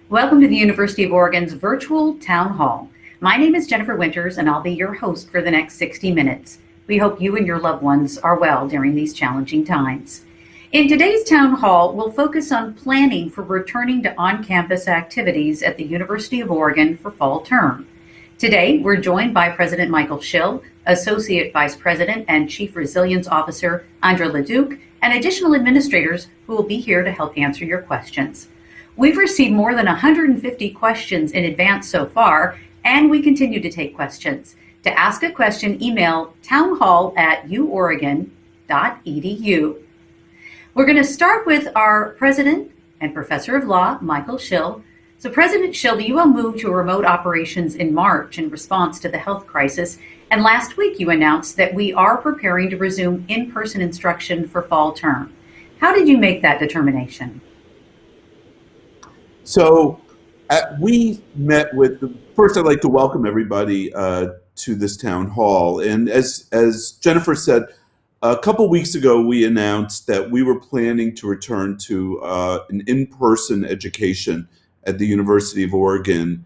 Welcome to the University of Oregon's virtual town hall. My name is Jennifer Winters, and I'll be your host for the next 60 minutes. We hope you and your loved ones are well during these challenging times. In today's town hall, we'll focus on planning for returning to on-campus activities at the University of Oregon for fall term. Today, we're joined by President Michael Schill, Associate Vice President and Chief Resilience Officer Andra Leduc, and additional administrators who will be here to help answer your questions. We've received more than 150 questions in advance so far, and we continue to take questions. To ask a question, email townhall@uoregon.edu. We're going to start with our President and Professor of Law, Michael Schill. So President Schill, the UL moved to remote operations in March in response to the health crisis, and last week you announced that we are preparing to resume in-person instruction for fall term. How did you make that determination? So we met with, first I'd like to welcome everybody to this town hall. And as Jennifer said, a couple weeks ago we announced that we were planning to return to an in-person education at the University of Oregon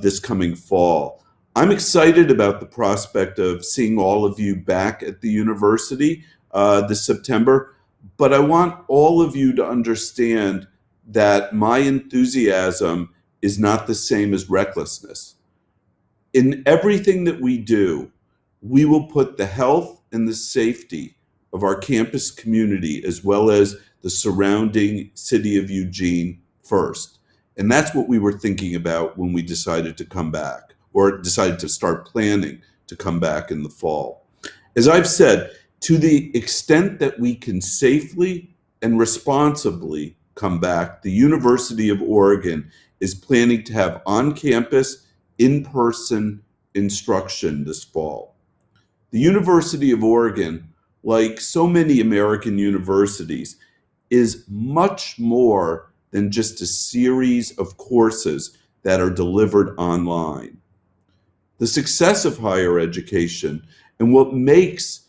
this coming fall. I'm excited about the prospect of seeing all of you back at the university this September, but I want all of you to understand that my enthusiasm is not the same as recklessness. In everything that we do, we will put the health and the safety of our campus community as well as the surrounding city of Eugene first. And that's what we were thinking about when we decided to come back, or decided to start planning to come back in the fall. As I've said, to the extent that we can safely and responsibly come back, the University of Oregon is planning to have on-campus, in-person instruction this fall. The University of Oregon, like so many American universities, is much more than just a series of courses that are delivered online. The success of higher education and what makes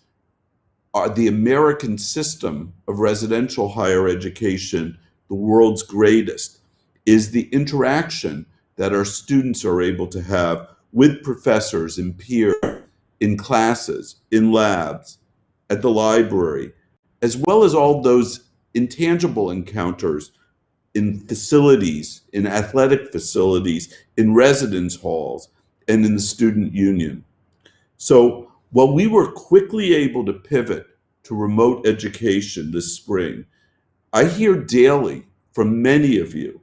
the American system of residential higher education the world's greatest is the interaction that our students are able to have with professors and peers in classes, in labs, at the library, as well as all those intangible encounters in facilities, in athletic facilities, in residence halls, and in the student union. So while we were quickly able to pivot to remote education this spring, I hear daily from many of you,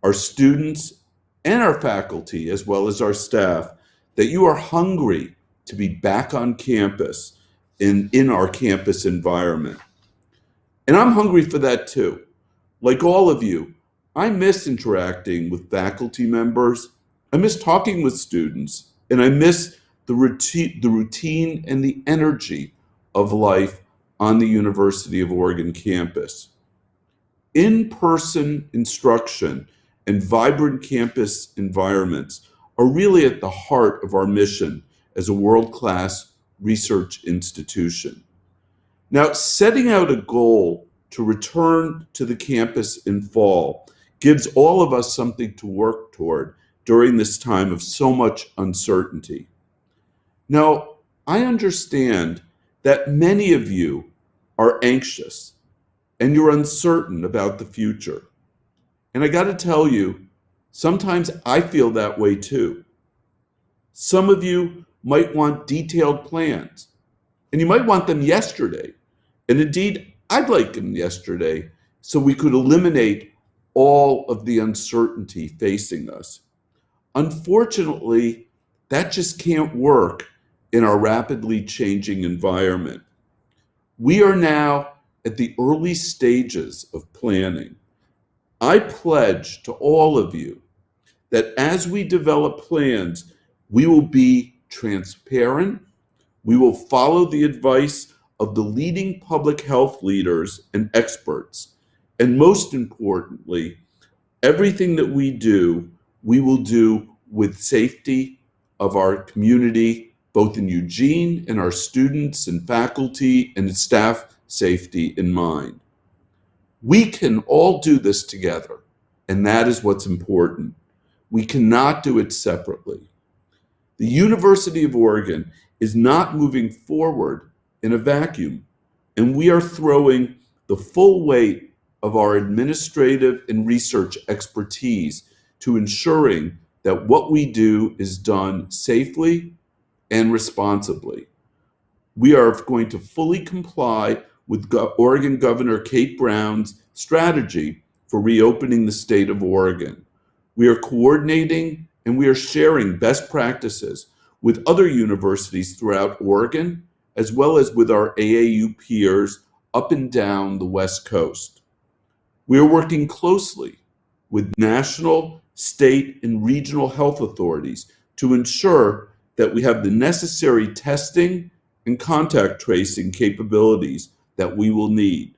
our students and our faculty, as well as our staff, that you are hungry to be back on campus in our campus environment. And I'm hungry for that too. Like all of you, I miss interacting with faculty members, I miss talking with students, and I miss the routine and the energy of life on the University of Oregon campus. In-person instruction and vibrant campus environments are really at the heart of our mission as a world-class research institution. Now, setting out a goal to return to the campus in fall gives all of us something to work toward during this time of so much uncertainty. Now, I understand that many of you are anxious and you're uncertain about the future. And I got to tell you, sometimes I feel that way too. Some of you might want detailed plans, and you might want them yesterday. And indeed, I'd like them yesterday so we could eliminate all of the uncertainty facing us. Unfortunately, that just can't work in our rapidly changing environment. We are now at the early stages of planning. I pledge to all of you that as we develop plans, we will be transparent, we will follow the advice of the leading public health leaders and experts, and most importantly, everything that we do, we will do with safety of our community, both in Eugene and our students and faculty and staff safety in mind. We can all do this together. and that is what's important. We cannot do it separately. The University of Oregon is not moving forward in a vacuum, and we are throwing the full weight of our administrative and research expertise to ensuring that what we do is done safely and responsibly. We are going to fully comply with Oregon Governor Kate Brown's strategy for reopening the state of Oregon. We are coordinating and we are sharing best practices with other universities throughout Oregon, as well as with our AAU peers up and down the West Coast. We are working closely with national, state, and regional health authorities to ensure that we have the necessary testing and contact tracing capabilities that we will need.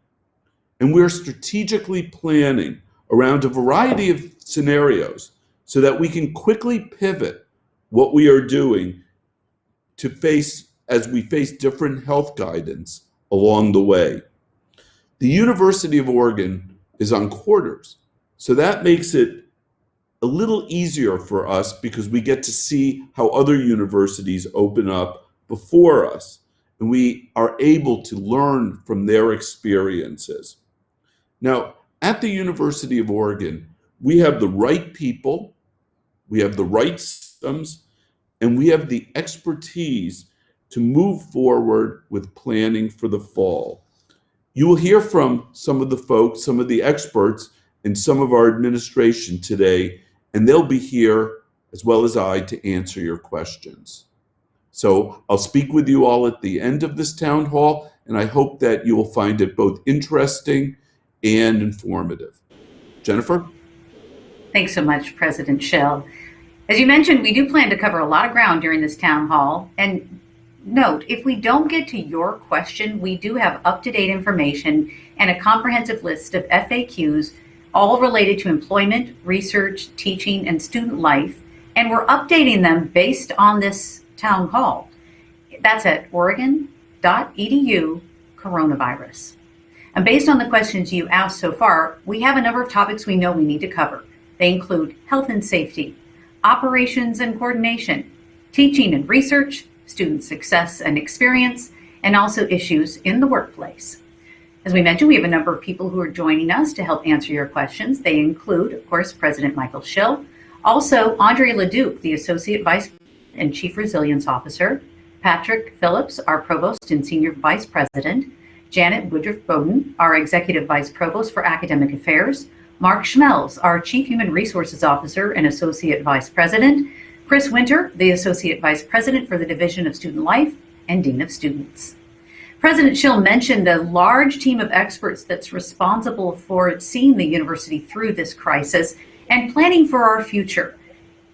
And we're strategically planning around a variety of scenarios so that we can quickly pivot what we are doing to face as we face different health guidance along the way. The University of Oregon is on quarters, so that makes it a little easier for us because we get to see how other universities open up before us, and we are able to learn from their experiences. Now, at the University of Oregon, we have the right people, we have the right systems, and we have the expertise to move forward with planning for the fall. You will hear from some of the folks, some of the experts, and some of our administration today, and they'll be here as well as I to answer your questions. So I'll speak with you all at the end of this town hall, and I hope that you will find it both interesting and informative. Jennifer? Thanks so much, President Schill. As you mentioned, we do plan to cover a lot of ground during this town hall. And note, if we don't get to your question, we do have up-to-date information and a comprehensive list of FAQs, all related to employment, research, teaching, and student life. And we're updating them based on this town hall. That's at oregon.edu coronavirus. And based on the questions you asked so far, we have a number of topics we know we need to cover. They include health and safety, operations and coordination, teaching and research, student success and experience, and also issues in the workplace. As we mentioned, we have a number of people who are joining us to help answer your questions. They include, of course, President Michael Schill, also Andre Leduc, the Associate Vice and Chief Resilience Officer, Patrick Phillips, our Provost and Senior Vice President, Janet Woodruff-Bowden, our Executive Vice Provost for Academic Affairs, Mark Schmelz, our Chief Human Resources Officer and Associate Vice President, Chris Winter, the Associate Vice President for the Division of Student Life and Dean of Students. President Schill mentioned a large team of experts that's responsible for seeing the university through this crisis and planning for our future.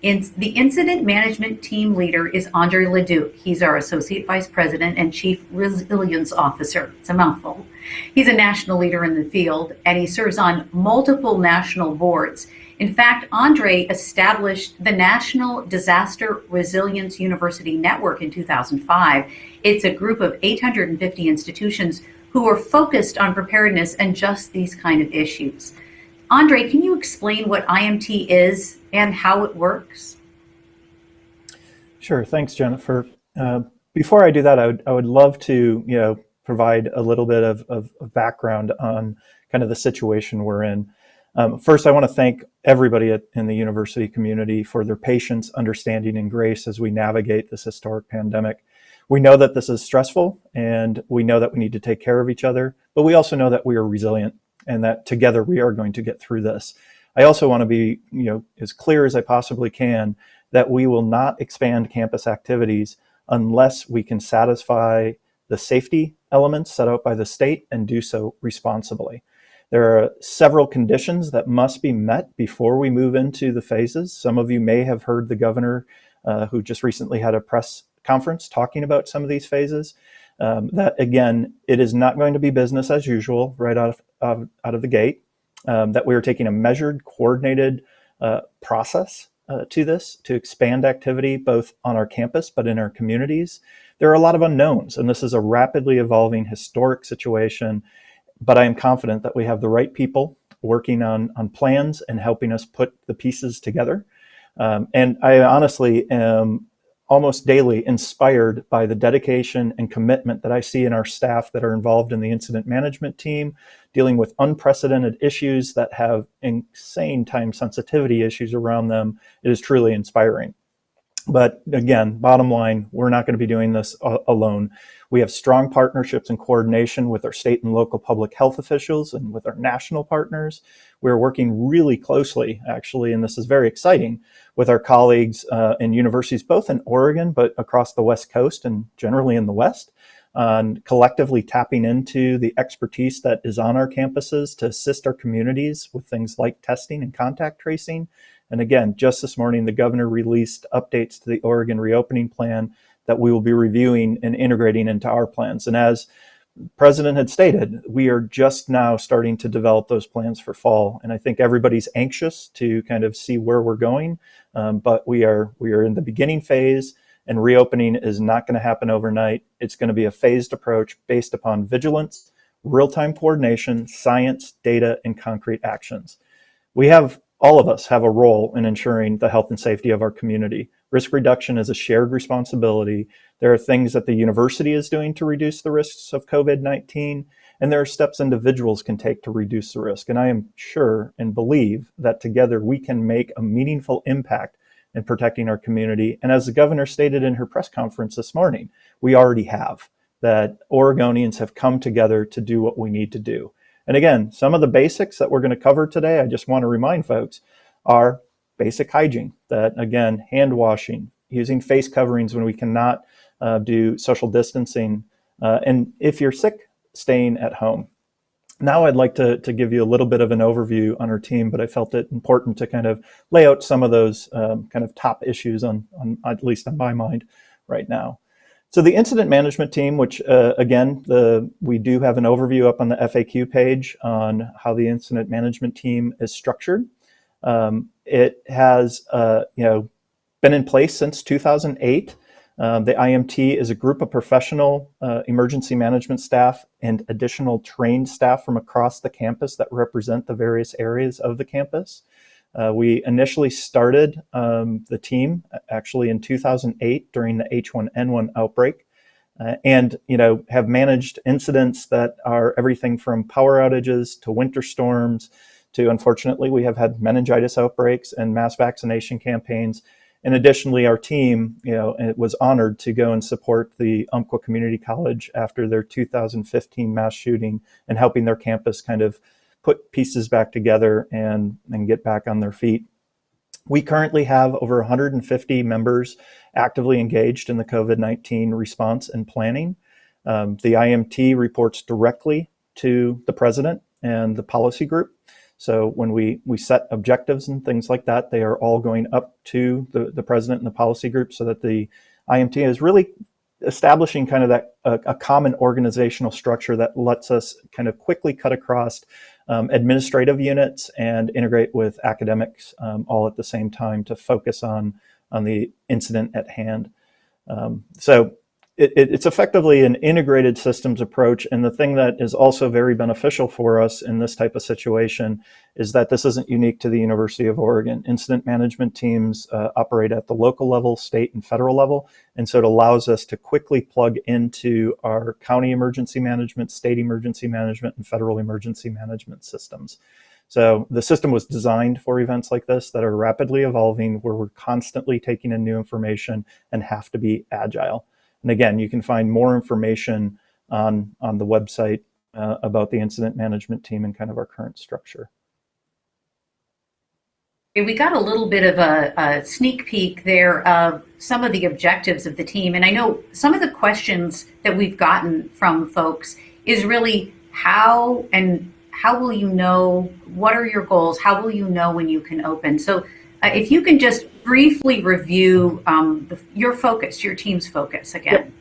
The incident management team leader is Andre Leduc. He's our Associate Vice President and Chief Resilience Officer. It's a mouthful. He's a national leader in the field, and he serves on multiple national boards. In fact, Andre established the National Disaster Resilience University Network in 2005. It's a group of 850 institutions who are focused on preparedness and just these kind of issues. Andre, can you explain what IMT is and how it works? Sure. Thanks, Jennifer. Before I do that, I would love to, provide a little bit of background on kind of the situation we're in. First, I want to thank everybody in the university community for their patience, understanding, and grace as we navigate this historic pandemic. We know that this is stressful, and we know that we need to take care of each other, but we also know that we are resilient and that together we are going to get through this. I also want to be, as clear as I possibly can that we will not expand campus activities unless we can satisfy the safety elements set out by the state and do so responsibly. There are several conditions that must be met before we move into the phases. Some of you may have heard the governor, who just recently had a press conference talking about some of these phases. That again, it is not going to be business as usual right out of the gate. That we are taking a measured, coordinated process to this to expand activity both on our campus but in our communities. There are a lot of unknowns, and this is a rapidly evolving historic situation. But I am confident that we have the right people working on plans and helping us put the pieces together. And I honestly am almost daily inspired by the dedication and commitment that I see in our staff that are involved in the incident management team, dealing with unprecedented issues that have insane time sensitivity issues around them. It is truly inspiring. But again, bottom line, we're not going to be doing this alone. We have strong partnerships and coordination with our state and local public health officials and with our national partners. We're working really closely, actually, and this is very exciting, with our colleagues in universities, both in Oregon, but across the West Coast and generally in the West, on collectively tapping into the expertise that is on our campuses to assist our communities with things like testing and contact tracing. And again, just this morning, the governor released updates to the Oregon reopening plan that we will be reviewing and integrating into our plans. And as the president had stated, we are just now starting to develop those plans for fall. And I think everybody's anxious to kind of see where we're going, but we are in the beginning phase, and reopening is not going to happen overnight. It's going to be a phased approach based upon vigilance, real-time coordination, science, data, and concrete actions. All of us have a role in ensuring the health and safety of our community. Risk reduction is a shared responsibility. There are things that the university is doing to reduce the risks of COVID-19, and there are steps individuals can take to reduce the risk. And I am sure and believe that together we can make a meaningful impact in protecting our community. And as the governor stated in her press conference this morning, we already have, that Oregonians have come together to do what we need to do. And again, some of the basics that we're going to cover today, I just want to remind folks, are basic hygiene. That again, hand washing, using face coverings when we cannot do social distancing, and if you're sick, staying at home. Now I'd like to give you a little bit of an overview on our team, but I felt it important to kind of lay out some of those kind of top issues on at least on my mind right now. So the incident management team, which again, we do have an overview up on the FAQ page on how the incident management team is structured. It has been in place since 2008. The IMT is a group of professional emergency management staff and additional trained staff from across the campus that represent the various areas of the campus. We initially started the team actually in 2008 during the H1N1 outbreak, and have managed incidents that are everything from power outages to winter storms to, unfortunately, we have had meningitis outbreaks and mass vaccination campaigns. And additionally, our team, it was honored to go and support the Umpqua Community College after their 2015 mass shooting and helping their campus kind of put pieces back together and get back on their feet. We currently have over 150 members actively engaged in the COVID-19 response and planning. The IMT reports directly to the president and the policy group. So when we set objectives and things like that, they are all going up to the president and the policy group, so that the IMT is really establishing kind of that a common organizational structure that lets us kind of quickly cut across administrative units and integrate with academics all at the same time to focus on the incident at hand. So it's effectively an integrated systems approach. And the thing that is also very beneficial for us in this type of situation is that this isn't unique to the University of Oregon. Incident management teams operate at the local level, state and federal level. And so it allows us to quickly plug into our county emergency management, state emergency management, and federal emergency management systems. So the system was designed for events like this that are rapidly evolving, where we're constantly taking in new information and have to be agile. And again, you can find more information on the website about the incident management team and kind of our current structure. We got a little bit of a sneak peek there of some of the objectives of the team. And I know some of the questions that we've gotten from folks is really how will you know, what are your goals? How will you know when you can open? So if you can just briefly review your focus, your team's focus again.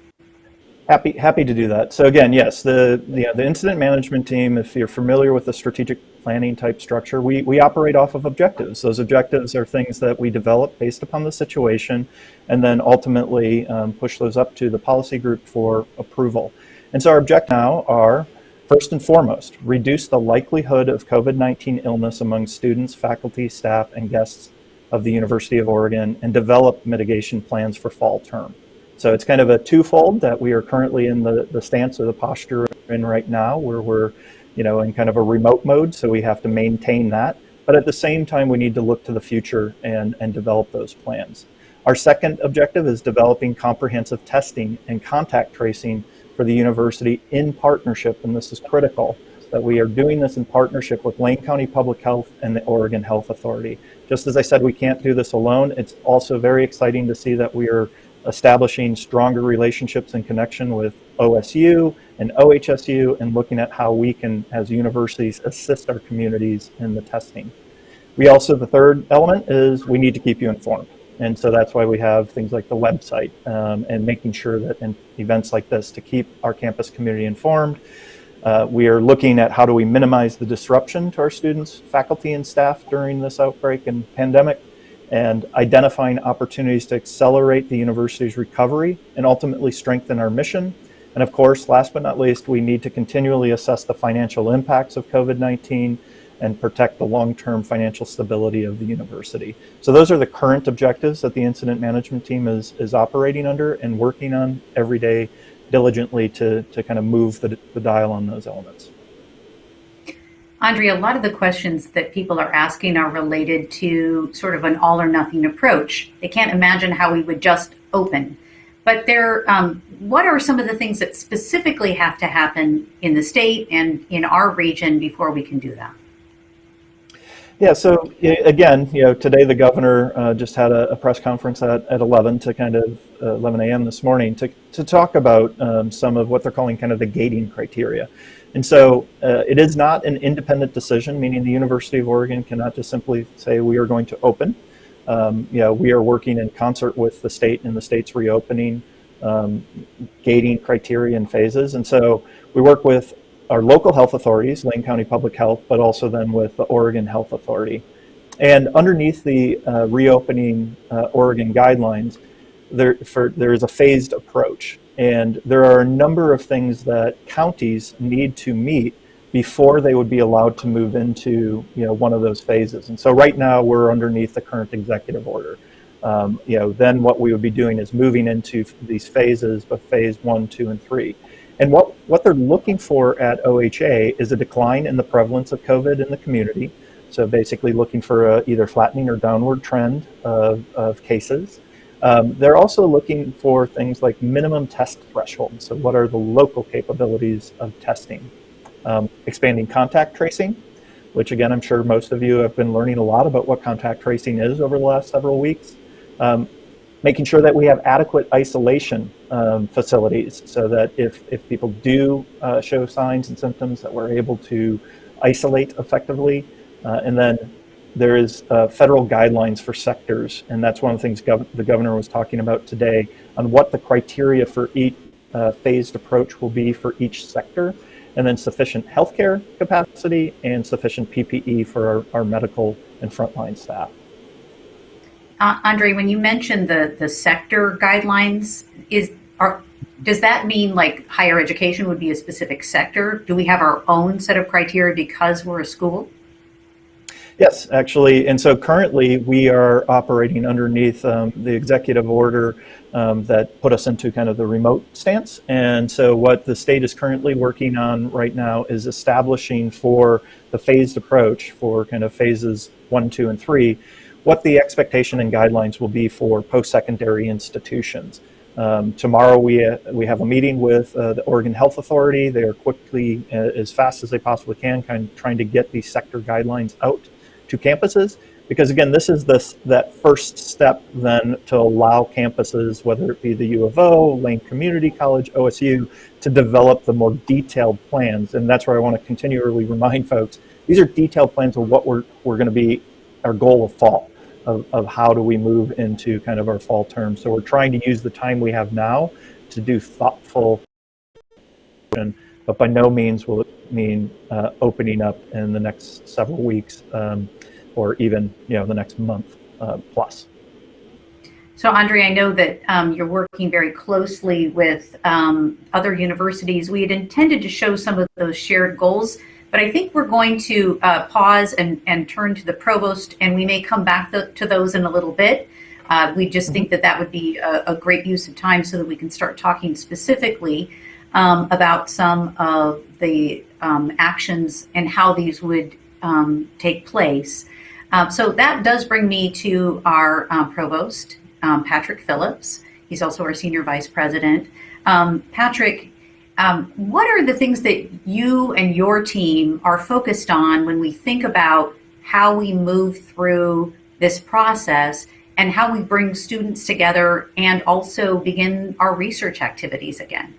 Yep. Happy to do that. So again, yes, the incident management team, if you're familiar with the strategic planning type structure, we operate off of objectives. Those objectives are things that we develop based upon the situation, and then ultimately push those up to the policy group for approval. And so our objectives now are First and foremost, reduce the likelihood of COVID-19 illness among students, faculty, staff, and guests of the University of Oregon, and develop mitigation plans for fall term. So it's kind of a twofold that we are currently in the stance or the posture in right now, where we're, in kind of a remote mode, so we have to maintain that. But at the same time, we need to look to the future and develop those plans. Our second objective is developing comprehensive testing and contact tracing for the university in partnership, and this is critical, that we are doing this in partnership with Lane County Public Health and the Oregon Health Authority. Just as I said, we can't do this alone. It's also very exciting to see that we are establishing stronger relationships and connection with OSU and OHSU, and looking at how we can, as universities, assist our communities in the testing. The third element is we need to keep you informed. And so that's why we have things like the website, and making sure that in events like this, to keep our campus community informed. We are looking at how do we minimize the disruption to our students, faculty, and staff during this outbreak and pandemic, and identifying opportunities to accelerate the university's recovery and ultimately strengthen our mission. And of course, last but not least, we need to continually assess the financial impacts of COVID-19 and protect the long-term financial stability of the university. So those are the current objectives that the incident management team is operating under and working on every day diligently to kind of move the dial on those elements. Andre, a lot of the questions that people are asking are related to sort of an all or nothing approach. They can't imagine how we would just open. But what are some of the things that specifically have to happen in the state and in our region before we can do that? Yeah, so again, today the governor just had a press conference at 11 to kind of 11 a.m. this morning to talk about some of what they're calling kind of the gating criteria. And so it is not an independent decision, meaning the University of Oregon cannot just simply say we are going to open. We are working in concert with the state and the state's reopening gating criteria and phases. And so we work with our local health authorities, Lane County Public Health, but also then with the Oregon Health Authority. And underneath the reopening Oregon guidelines, there is a phased approach. And there are a number of things that counties need to meet before they would be allowed to move into one of those phases. And so right now we're underneath the current executive order. Then what we would be doing is moving into these phases, but phase 1, 2, and 3. And what they're looking for at OHA is a decline in the prevalence of COVID in the community. So basically looking for either flattening or downward trend of cases. They're also looking for things like minimum test thresholds. So what are the local capabilities of testing? Expanding contact tracing, which again, I'm sure most of you have been learning a lot about what contact tracing is over the last several weeks. Making sure that we have adequate isolation facilities so that if people do show signs and symptoms that we're able to isolate effectively. And then there is federal guidelines for sectors, and that's one of the things the governor was talking about today on what the criteria for each phased approach will be for each sector, and then sufficient healthcare capacity and sufficient PPE for our medical and frontline staff. Andre, when you mentioned the sector guidelines, does that mean like higher education would be a specific sector? Do we have our own set of criteria because we're a school? Yes, actually. And so currently we are operating underneath the executive order that put us into kind of the remote stance. And so what the state is currently working on right now is establishing for the phased approach for kind of phases 1, 2, and 3, what the expectation and guidelines will be for post-secondary institutions. Tomorrow we have a meeting with the Oregon Health Authority. They are quickly, as fast as they possibly can, kind of trying to get these sector guidelines out to campuses. Because again, this is that first step then to allow campuses, whether it be the U of O, Lane Community College, OSU, to develop the more detailed plans. And that's where I want to continually remind folks, these are detailed plans of what we're going to be our goal of fall. Of how do we move into kind of our fall term. So we're trying to use the time we have now to do thoughtful, but by no means will it mean opening up in the next several weeks or even the next month plus. So, Andre, I know that you're working very closely with other universities. We had intended to show some of those shared goals, but I think we're going to pause and turn to the provost, and we may come back to those in a little bit. We just think that that would be a great use of time so that we can start talking specifically about some of the actions and how these would take place. So that does bring me to our provost, Patrick Phillips. He's also our senior vice president. Patrick, what are the things that you and your team are focused on when we think about how we move through this process and how we bring students together and also begin our research activities again?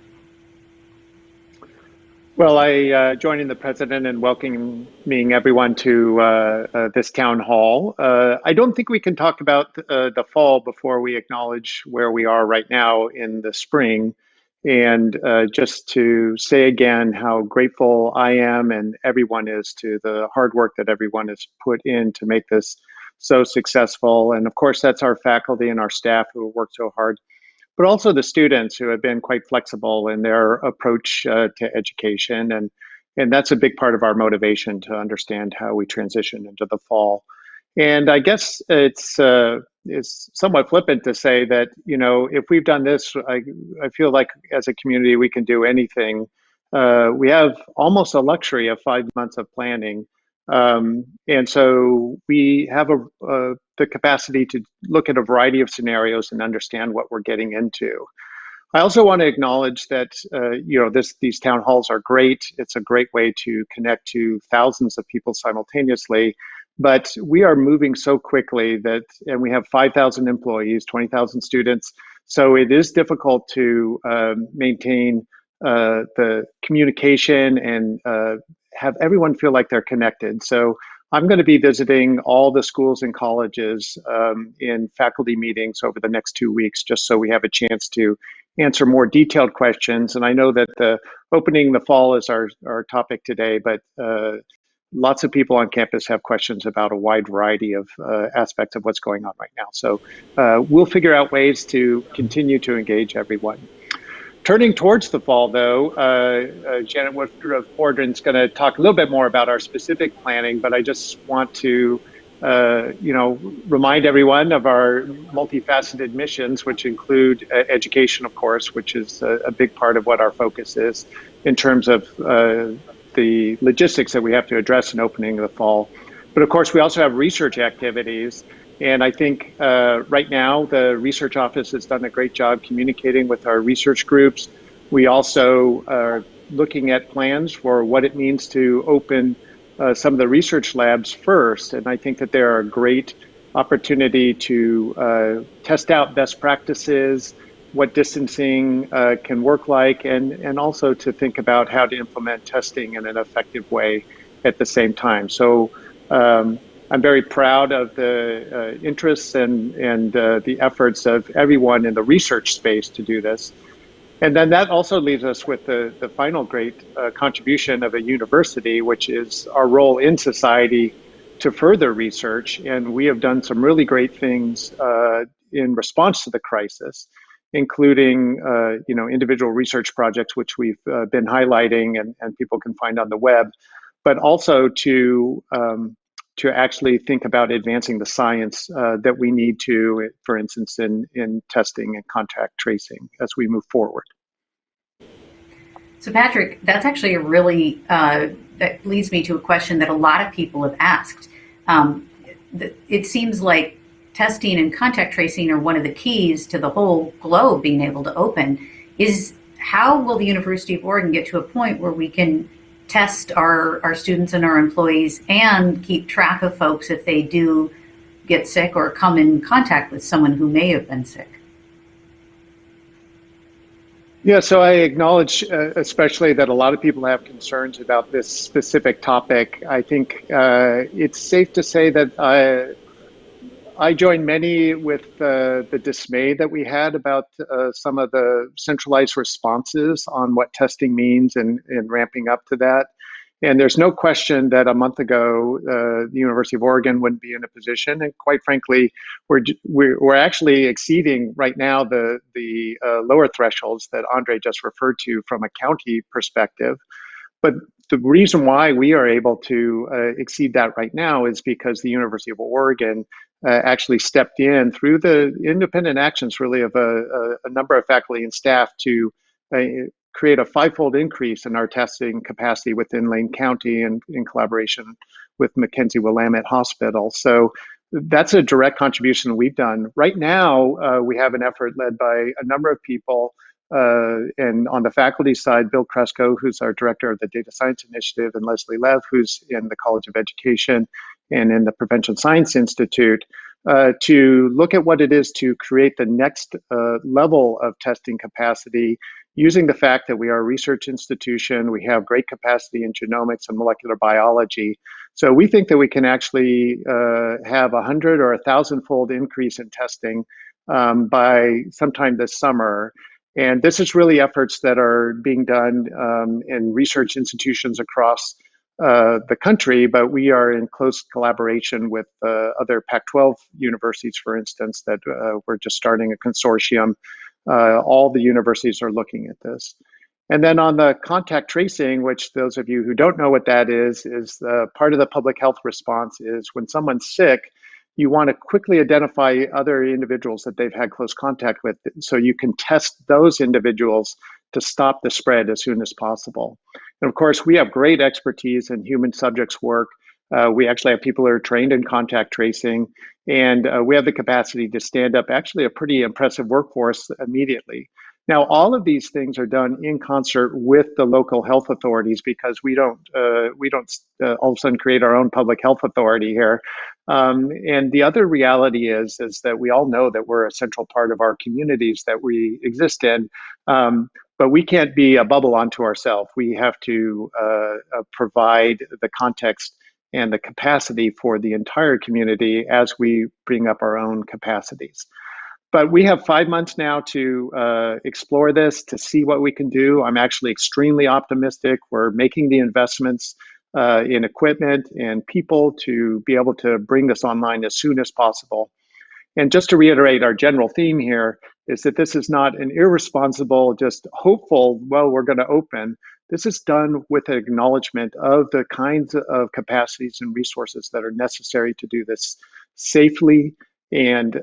Well, I joining the president and welcoming everyone to this town hall. I don't think we can talk about the fall before we acknowledge where we are right now in the spring. And just to say again how grateful I am and everyone is to the hard work that everyone has put in to make this so successful. And of course, that's our faculty and our staff who work so hard, but also the students who have been quite flexible in their approach to education. And that's a big part of our motivation to understand how we transition into the fall. And I guess it's somewhat flippant to say that, you know, if we've done this, I feel like as a community, we can do anything. We have almost a luxury of 5 months of planning. And so we have the capacity to look at a variety of scenarios and understand what we're getting into. I also want to acknowledge that you know, these town halls are great. It's a great way to connect to thousands of people simultaneously. But we are moving so quickly that, and we have 5,000 employees, 20,000 students. So it is difficult to maintain the communication and have everyone feel like they're connected. So I'm going to be visiting all the schools and colleges in faculty meetings over the next 2 weeks, just so we have a chance to answer more detailed questions. And I know that the opening the fall is our topic today, but lots of people on campus have questions about a wide variety of aspects of what's going on right now. So we'll figure out ways to continue to engage everyone. Turning towards the fall, though, Janet Woodruff-Fordrin is going to talk a little bit more about our specific planning, but I just want to you know, remind everyone of our multifaceted missions, which include education, of course, which is a big part of what our focus is in terms of the logistics that we have to address in opening the fall. But of course, we also have research activities. And I think right now, the research office has done a great job communicating with our research groups. We also are looking at plans for what it means to open some of the research labs first. And I think that they're a great opportunity to test out best practices, what distancing can work like, and also to think about how to implement testing in an effective way at the same time. So I'm very proud of the interests and the efforts of everyone in the research space to do this. And then that also leaves us with the final great contribution of a university, which is our role in society to further research. And we have done some really great things in response to the crisis, including you know, individual research projects, which we've been highlighting and people can find on the web, but also to actually think about advancing the science that we need to, for instance, in testing and contact tracing as we move forward. So, Patrick, that's actually a really, that leads me to a question that a lot of people have asked. It seems like testing and contact tracing are one of the keys to the whole globe being able to open. How will the University of Oregon get to a point where we can test our students and our employees and keep track of folks if they do get sick or come in contact with someone who may have been sick? Yeah, so I acknowledge especially that a lot of people have concerns about this specific topic. I think it's safe to say that I join many with the dismay that we had about some of the centralized responses on what testing means and ramping up to that. And there's no question that a month ago, the University of Oregon wouldn't be in a position. And quite frankly, we're actually exceeding right now the lower thresholds that Andre just referred to from a county perspective. But the reason why we are able to exceed that right now is because the University of Oregon actually stepped in through the independent actions, really, of a number of faculty and staff to create a fivefold increase in our testing capacity within Lane County and in collaboration with Mackenzie Willamette Hospital. So that's a direct contribution we've done. Right now, we have an effort led by a number of people. And on the faculty side, Bill Kresko, who's our director of the Data Science Initiative, and Leslie Lev, who's in the College of Education and in the Prevention Science Institute, to look at what it is to create the next level of testing capacity using the fact that we are a research institution, we have great capacity in genomics and molecular biology. So we think that we can actually have 100 or 1,000-fold increase in testing by sometime this summer. And this is really efforts that are being done in research institutions across the country, but we are in close collaboration with other Pac-12 universities, for instance, that we're just starting a consortium. All the universities are looking at this. And then on the contact tracing, which those of you who don't know what that is part of the public health response is when someone's sick, you want to quickly identify other individuals that they've had close contact with so you can test those individuals to stop the spread as soon as possible. And of course, we have great expertise in human subjects work. We actually have people who are trained in contact tracing, and we have the capacity to stand up actually a pretty impressive workforce immediately. Now, all of these things are done in concert with the local health authorities because we don't all of a sudden create our own public health authority here. And the other reality is that we all know that we're a central part of our communities that we exist in. But we can't be a bubble unto ourselves. We have to provide the context and the capacity for the entire community as we bring up our own capacities. But we have 5 months now to explore this, to see what we can do. I'm actually extremely optimistic. We're making the investments in equipment and people to be able to bring this online as soon as possible. And just to reiterate, our general theme here is that this is not an irresponsible, just hopeful, well, we're going to open. This is done with an acknowledgement of the kinds of capacities and resources that are necessary to do this safely and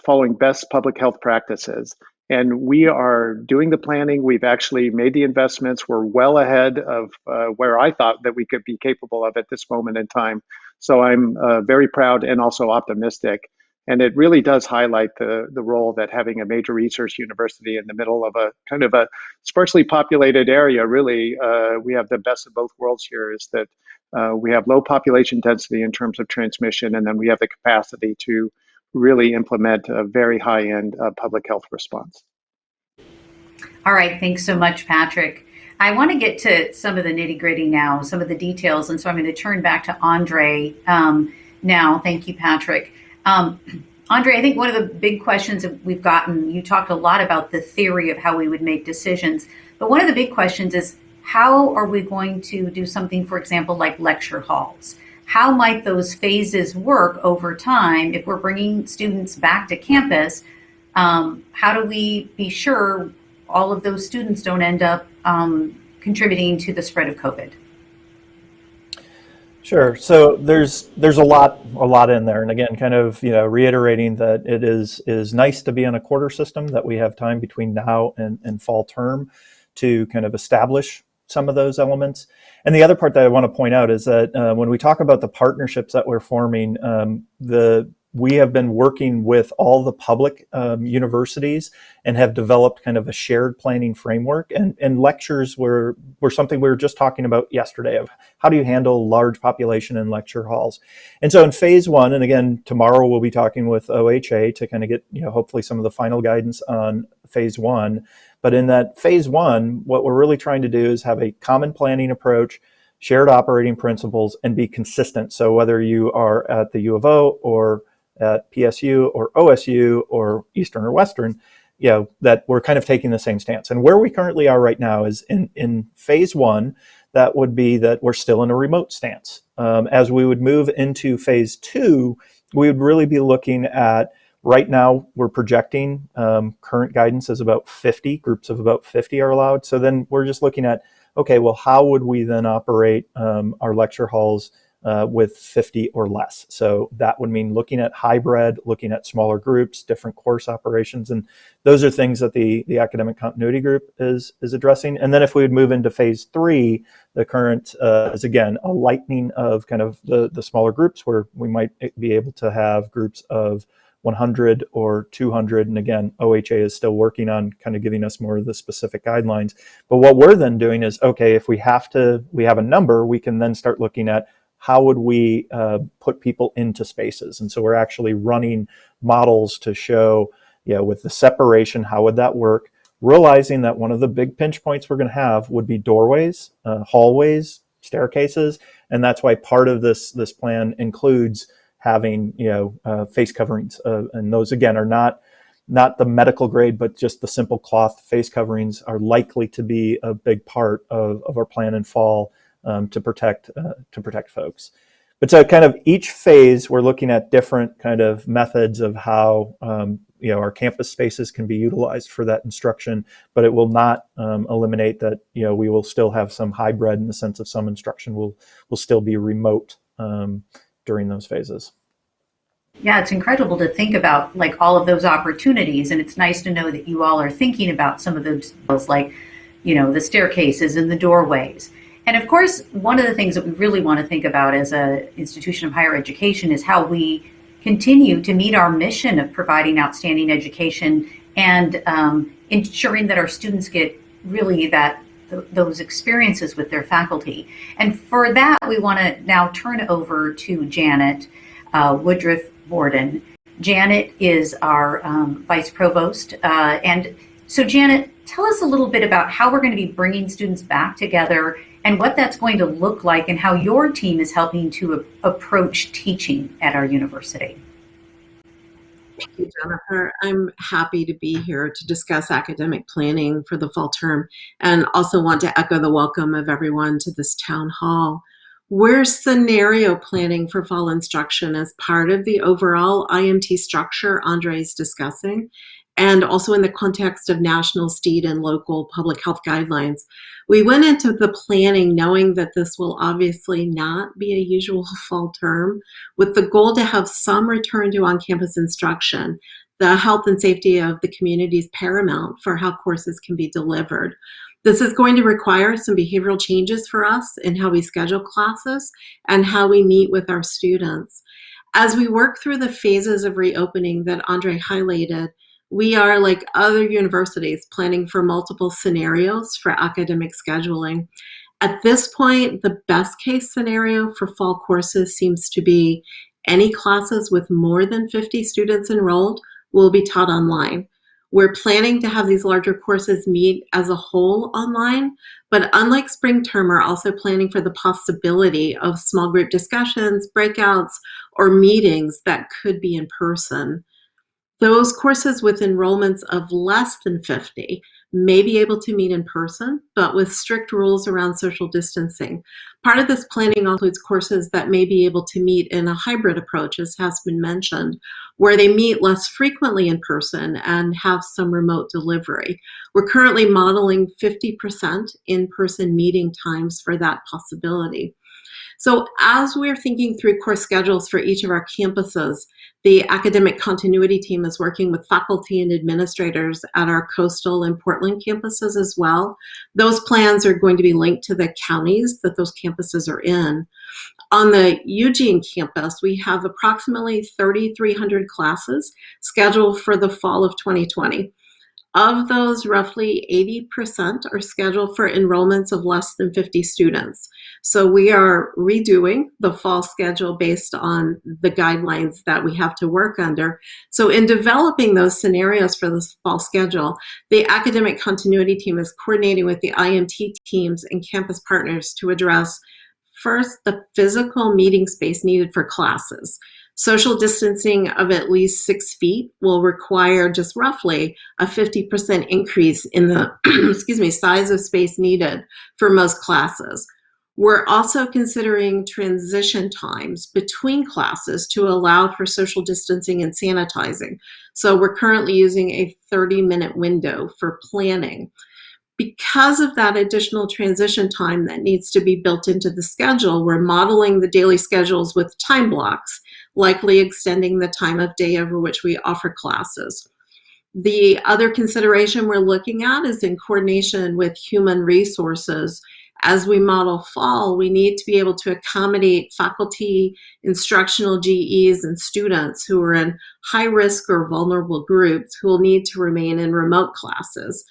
following best public health practices. And we are doing the planning. We've actually made the investments. We're well ahead of where I thought that we could be capable of at this moment in time. So I'm very proud and also optimistic. And it really does highlight the role that having a major research university in the middle of a kind of a sparsely populated area, really, we have the best of both worlds here, is that we have low population density in terms of transmission, and then we have the capacity to really implement a very high-end public health response. All right, thanks so much, Patrick. I want to get to some of the nitty-gritty now, some of the details, and so I'm going to turn back to Andre now. Thank you, Patrick. Andre, I think one of the big questions that we've gotten, you talked a lot about the theory of how we would make decisions, but one of the big questions is how are we going to do something, for example, like lecture halls? How might those phases work over time if we're bringing students back to campus? How do we be sure all of those students don't end up contributing to the spread of COVID? Sure. So there's a lot in there, and again, kind of reiterating that it is nice to be on a quarter system, that we have time between now and fall term to kind of establish some of those elements. And the other part that I want to point out is that when we talk about the partnerships that we're forming, we have been working with all the public universities and have developed kind of a shared planning framework. And lectures were something we were just talking about yesterday of how do you handle large population in lecture halls. And so in phase one, and again, tomorrow we'll be talking with OHA to kind of get, hopefully some of the final guidance on phase one. But in that phase one, what we're really trying to do is have a common planning approach, shared operating principles, and be consistent. So whether you are at the U of O or at PSU or OSU or Eastern or Western, that we're kind of taking the same stance. And where we currently are right now is in phase one, that would be that we're still in a remote stance. As we would move into phase 2, we would really be looking at, right now we're projecting current guidance is about 50, groups of about 50 are allowed. So then we're just looking at, okay, well, how would we then operate our lecture halls with 50 or less? So that would mean looking at hybrid, looking at smaller groups, different course operations, and those are things that the academic continuity group is addressing. And then if we would move into phase 3, the current is again a lightening of kind of the smaller groups, where we might be able to have groups of 100 or 200. And again, OHA is still working on kind of giving us more of the specific guidelines. But what we're then doing is, okay, if we have a number, we can then start looking at how would we put people into spaces. And so we're actually running models to show, with the separation, how would that work? Realizing that one of the big pinch points we're going to have would be doorways, hallways, staircases. And that's why part of this plan includes having face coverings, and those again are not the medical grade, but just the simple cloth face coverings are likely to be a big part of our plan in fall to protect folks. But so kind of each phase, we're looking at different kind of methods of how our campus spaces can be utilized for that instruction, but it will not eliminate that. We will still have some hybrid in the sense of some instruction will still be remote during those phases. Yeah, it's incredible to think about like all of those opportunities, and it's nice to know that you all are thinking about some of those, like, the staircases and the doorways. And of course, one of the things that we really want to think about as an institution of higher education is how we continue to meet our mission of providing outstanding education and ensuring that our students get really those experiences with their faculty. And for that, we want to now turn over to Janet Woodruff Borden. Janet is our vice provost. And so Janet, tell us a little bit about how we're going to be bringing students back together and what that's going to look like and how your team is helping to approach teaching at our university. Thank you, Jennifer. I'm happy to be here to discuss academic planning for the fall term, and also want to echo the welcome of everyone to this town hall. We're scenario planning for fall instruction as part of the overall IMT structure Andre is discussing, and also in the context of national, state, and local public health guidelines. We went into the planning knowing that this will obviously not be a usual fall term, with the goal to have some return to on-campus instruction. The health and safety of the community is paramount for how courses can be delivered. This is going to require some behavioral changes for us in how we schedule classes and how we meet with our students. As we work through the phases of reopening that Andre highlighted, we are, like other universities, planning for multiple scenarios for academic scheduling. At this point, the best case scenario for fall courses seems to be any classes with more than 50 students enrolled will be taught online. We're planning to have these larger courses meet as a whole online, but unlike spring term, we're also planning for the possibility of small group discussions, breakouts, or meetings that could be in person. Those courses with enrollments of less than 50 may be able to meet in person, but with strict rules around social distancing. Part of this planning includes courses that may be able to meet in a hybrid approach, as has been mentioned, where they meet less frequently in person and have some remote delivery. We're currently modeling 50% in-person meeting times for that possibility. So as we're thinking through course schedules for each of our campuses, the academic continuity team is working with faculty and administrators at our coastal and Portland campuses as well. Those plans are going to be linked to the counties that those campuses are in. On the Eugene campus, we have approximately 3,300 classes scheduled for the fall of 2020. Of those, roughly 80% are scheduled for enrollments of less than 50 students. So we are redoing the fall schedule based on the guidelines that we have to work under. So in developing those scenarios for this fall schedule, the academic continuity team is coordinating with the IMT teams and campus partners to address, first, the physical meeting space needed for classes. Social distancing of at least 6 feet will require just roughly a 50% increase in the size of space needed for most classes. We're also considering transition times between classes to allow for social distancing and sanitizing. So we're currently using a 30-minute window for planning. Because of that additional transition time that needs to be built into the schedule, we're modeling the daily schedules with time blocks, likely extending the time of day over which we offer classes. The other consideration we're looking at is in coordination with human resources. As we model fall, we need to be able to accommodate faculty, instructional GEs, and students who are in high risk or vulnerable groups who will need to remain in remote classes.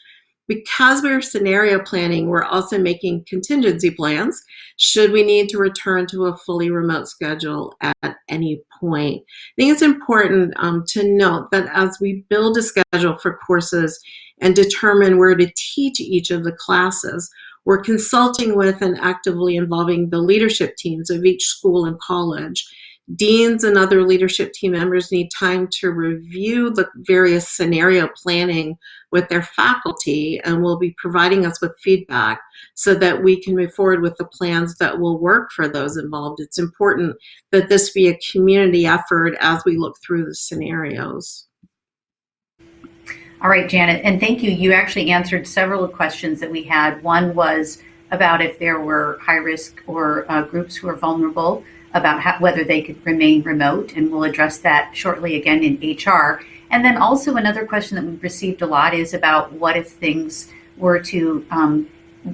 Because we're scenario planning, we're also making contingency plans should we need to return to a fully remote schedule at any point. I think it's important to note that as we build a schedule for courses and determine where to teach each of the classes, we're consulting with and actively involving the leadership teams of each school and college. Deans and other leadership team members need time to review the various scenario planning with their faculty and will be providing us with feedback so that we can move forward with the plans that will work for those involved. It's important that this be a community effort as we look through the scenarios. All right, Janet, and thank you. You actually answered several questions that we had. One was about if there were high risk or groups who are vulnerable, about whether they could remain remote, and we'll address that shortly again in HR. And then also another question that we've received a lot is about what if things were to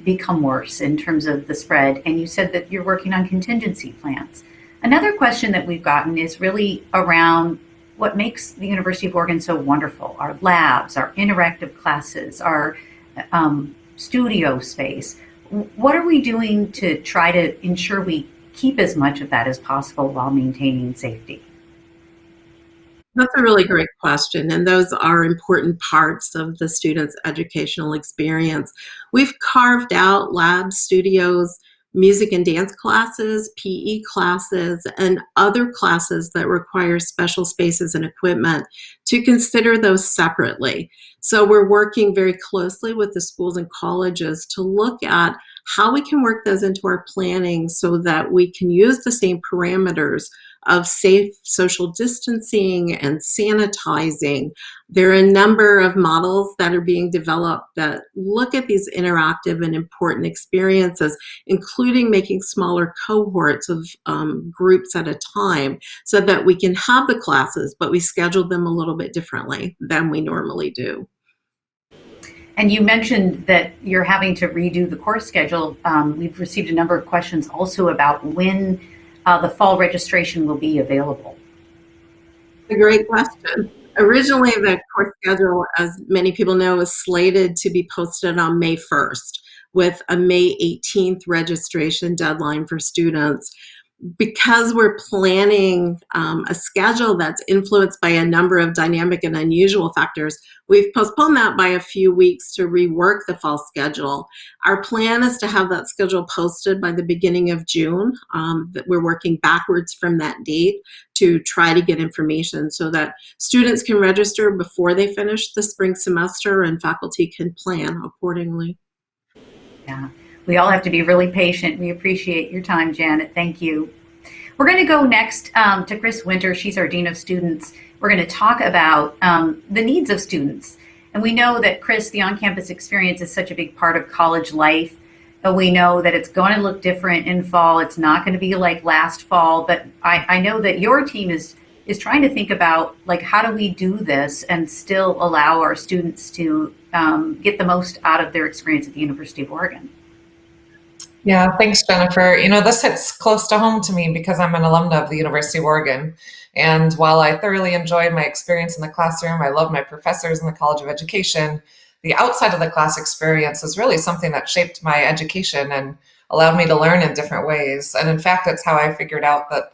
become worse in terms of the spread, and you said that you're working on contingency plans. Another question that we've gotten is really around what makes the University of Oregon so wonderful: our labs, our interactive classes, our studio space. What are we doing to try to ensure we keep as much of that as possible while maintaining safety? That's a really great question, and those are important parts of the student's educational experience. We've carved out labs, studios, music and dance classes, PE classes, and other classes that require special spaces and equipment to consider those separately. So we're working very closely with the schools and colleges to look at how we can work those into our planning so that we can use the same parameters of safe social distancing and sanitizing. There are a number of models that are being developed that look at these interactive and important experiences, including making smaller cohorts of groups at a time so that we can have the classes, but we schedule them a little bit differently than we normally do. And you mentioned that you're having to redo the course schedule. We've received a number of questions also about when the fall registration will be available. A great question. Originally, the course schedule, as many people know, was slated to be posted on May 1st with a May 18th registration deadline for students. Because we're planning a schedule that's influenced by a number of dynamic and unusual factors, we've postponed that by a few weeks to rework the fall schedule. Our plan is to have that schedule posted by the beginning of June. That we're working backwards from that date to try to get information so that students can register before they finish the spring semester and faculty can plan accordingly. Yeah. We all have to be really patient. We appreciate your time, Janet. Thank you. We're going to go next to Chris Winter. She's our Dean of Students. We're going to talk about the needs of students. And we know that, Chris, the on-campus experience is such a big part of college life. We know that it's going to look different in fall. It's not going to be like last fall. But I know that your team is trying to think about, like, how do we do this and still allow our students to get the most out of their experience at the University of Oregon? Yeah, thanks, Jennifer. You know, this hits close to home to me because I'm an alumna of the University of Oregon. And while I thoroughly enjoyed my experience in the classroom, I love my professors in the College of Education, the outside of the class experience is really something that shaped my education and allowed me to learn in different ways. And in fact, that's how I figured out that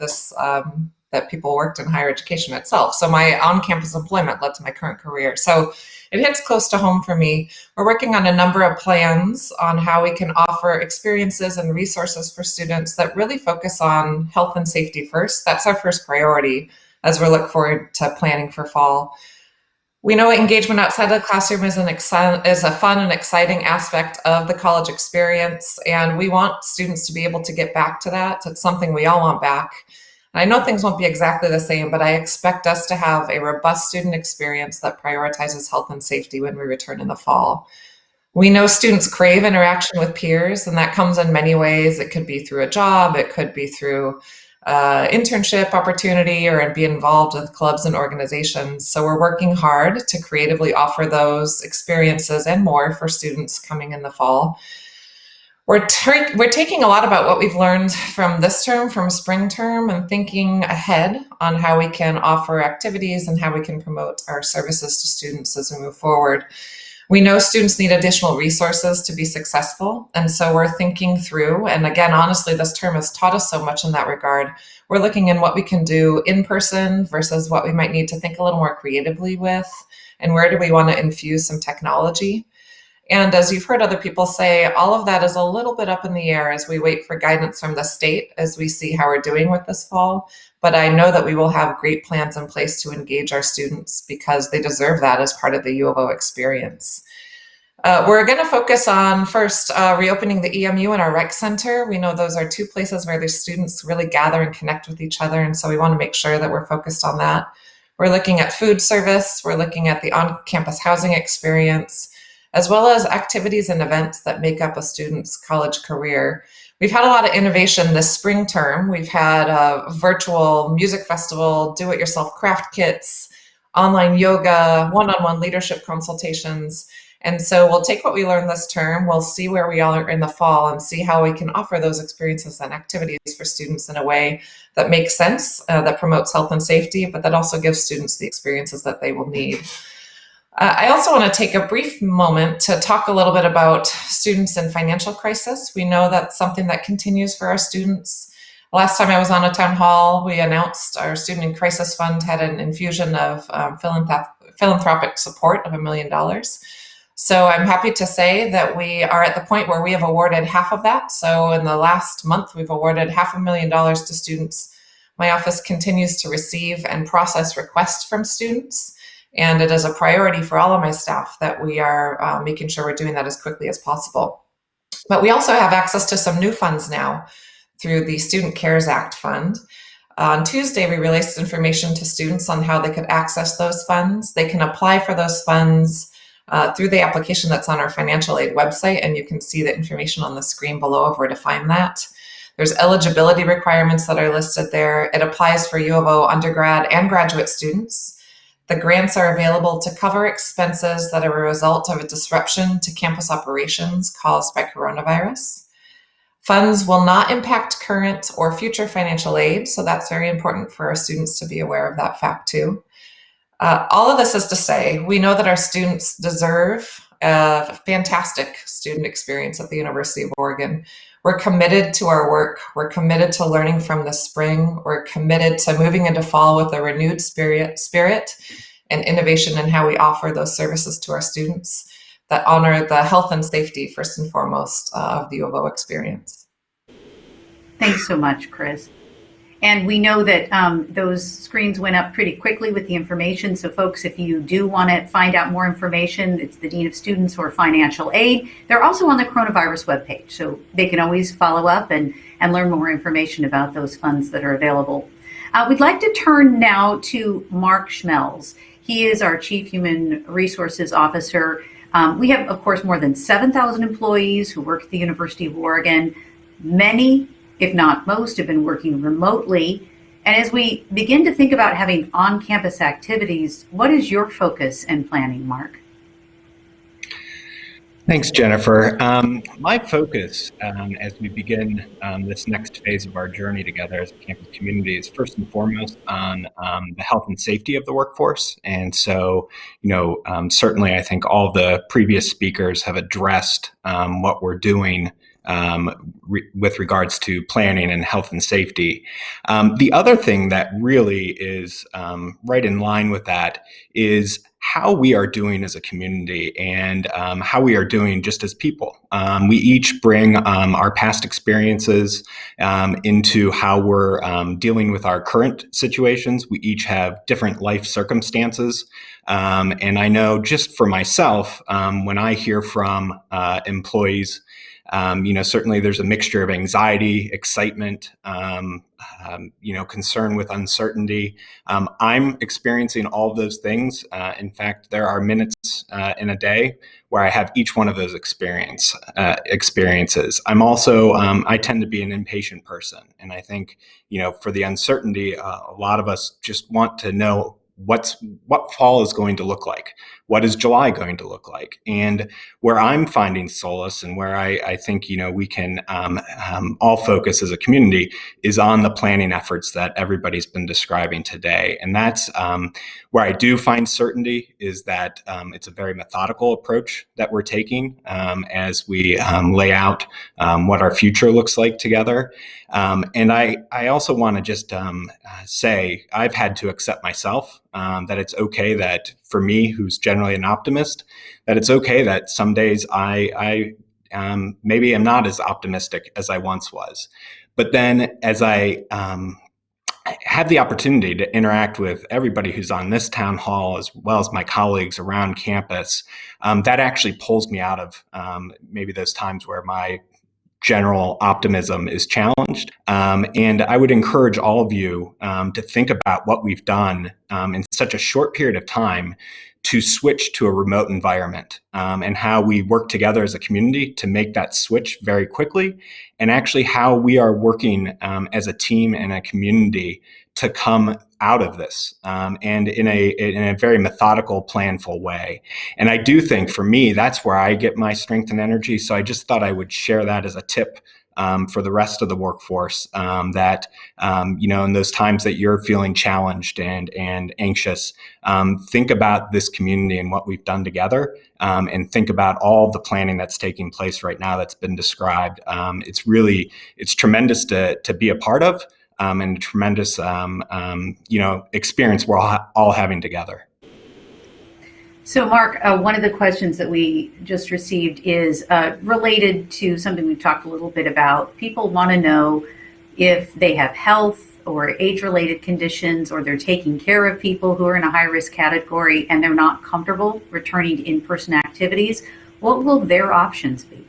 that people worked in higher education itself. So my on-campus employment led to my current career. So it hits close to home for me. We're working on a number of plans on how we can offer experiences and resources for students that really focus on health and safety first. That's our first priority as we look forward to planning for fall. We know engagement outside of the classroom is a fun and exciting aspect of the college experience, and we want students to be able to get back to that. It's something we all want back. And I know things won't be exactly the same, but I expect us to have a robust student experience that prioritizes health and safety when we return in the fall. We know students crave interaction with peers, and that comes in many ways. It could be through a job, it could be through internship opportunity, or be involved with clubs and organizations. So we're working hard to creatively offer those experiences and more for students coming in the fall. We're taking a lot about what we've learned from this term, from spring term, and thinking ahead on how we can offer activities and how we can promote our services to students as we move forward. We know students need additional resources to be successful, and so we're thinking through, and again, honestly, this term has taught us so much in that regard. We're looking in what we can do in person versus what we might need to think a little more creatively with, and where do we want to infuse some technology. And as you've heard other people say, all of that is a little bit up in the air as we wait for guidance from the state as we see how we're doing with this fall. But I know that we will have great plans in place to engage our students because they deserve that as part of the U of O experience. We're going to focus on first reopening the EMU and our rec center. We know those are two places where the students really gather and connect with each other, and so we want to make sure that we're focused on that. We're looking at food service, we're looking at the on-campus housing experience, as well as activities and events that make up a student's college career. We've had a lot of innovation this spring term. We've had a virtual music festival, do-it-yourself craft kits, online yoga, one-on-one leadership consultations. And so we'll take what we learned this term, we'll see where we are in the fall and see how we can offer those experiences and activities for students in a way that makes sense, that promotes health and safety, but that also gives students the experiences that they will need. I also want to take a brief moment to talk a little bit about students in financial crisis. We know that's something that continues for our students. Last time I was on a town hall, we announced our Student in Crisis Fund had an infusion of philanthropic support of $1 million. So I'm happy to say that we are at the point where we have awarded half of that. So in the last month, we've awarded $500,000 to students. My office continues to receive and process requests from students. And it is a priority for all of my staff that we are making sure we're doing that as quickly as possible. But we also have access to some new funds now through the Student CARES Act fund. On Tuesday, we released information to students on how they could access those funds. They can apply for those funds through the application that's on our financial aid website, and you can see the information on the screen below of where to find that. There's eligibility requirements that are listed there. It applies for U of O undergrad and graduate students. The grants are available to cover expenses that are a result of a disruption to campus operations caused by coronavirus. Funds will not impact current or future financial aid, so that's very important for our students to be aware of that fact too. All of this is to say, we know that our students deserve a fantastic student experience at the University of Oregon. We're committed to our work. We're committed to learning from the spring. We're committed to moving into fall with a renewed spirit and innovation in how we offer those services to our students that honor the health and safety, first and foremost, of the U of O experience. Thanks so much, Chris. And we know that those screens went up pretty quickly with the information. So folks, if you do want to find out more information, it's the Dean of Students or Financial Aid. They're also on the coronavirus webpage. So they can always follow up and learn more information about those funds that are available. We'd like to turn now to Mark Schmelz. He is our Chief Human Resources Officer. We have, of course, more than 7,000 employees who work at the University of Oregon. Many, if not most, have been working remotely. And as we begin to think about having on-campus activities, what is your focus and planning, Mark? Thanks, Jennifer. My focus as we begin this next phase of our journey together as a campus community is first and foremost on the health and safety of the workforce. And so, certainly I think all the previous speakers have addressed what we're doing with regards to planning and health and safety. The other thing that really is right in line with that is how we are doing as a community and how we are doing just as people. We each bring our past experiences into how we're dealing with our current situations. We each have different life circumstances. And I know just for myself, when I hear from employees, certainly there's a mixture of anxiety, excitement, concern with uncertainty. I'm experiencing all of those things. In fact, there are minutes in a day where I have each one of those experiences. I'm also, I tend to be an impatient person. And I think, for the uncertainty, a lot of us just want to know what fall is going to look like. What is July going to look like? And where I'm finding solace and where I think, we can all focus as a community is on the planning efforts that everybody's been describing today. And that's where I do find certainty is that it's a very methodical approach that we're taking as we lay out what our future looks like together. And I also want to just say I've had to accept myself that it's okay that for me, who's generally an optimist, that it's okay that some days I maybe am not as optimistic as I once was. But then as I have the opportunity to interact with everybody who's on this town hall, as well as my colleagues around campus, that actually pulls me out of maybe those times where my general optimism is challenged. And I would encourage all of you to think about what we've done in such a short period of time to switch to a remote environment and how we work together as a community to make that switch very quickly, and actually how we are working as a team and a community to come out of this and in a very methodical, planful way. And I do think for me, that's where I get my strength and energy. So I just thought I would share that as a tip for the rest of the workforce that, in those times that you're feeling challenged and anxious, think about this community and what we've done together, and think about all the planning that's taking place right now that's been described. It's tremendous to be a part of. And a tremendous, experience we're all having together. So, Mark, one of the questions that we just received is related to something we've talked a little bit about. People want to know if they have health or age-related conditions, or they're taking care of people who are in a high-risk category and they're not comfortable returning to in-person activities. What will their options be?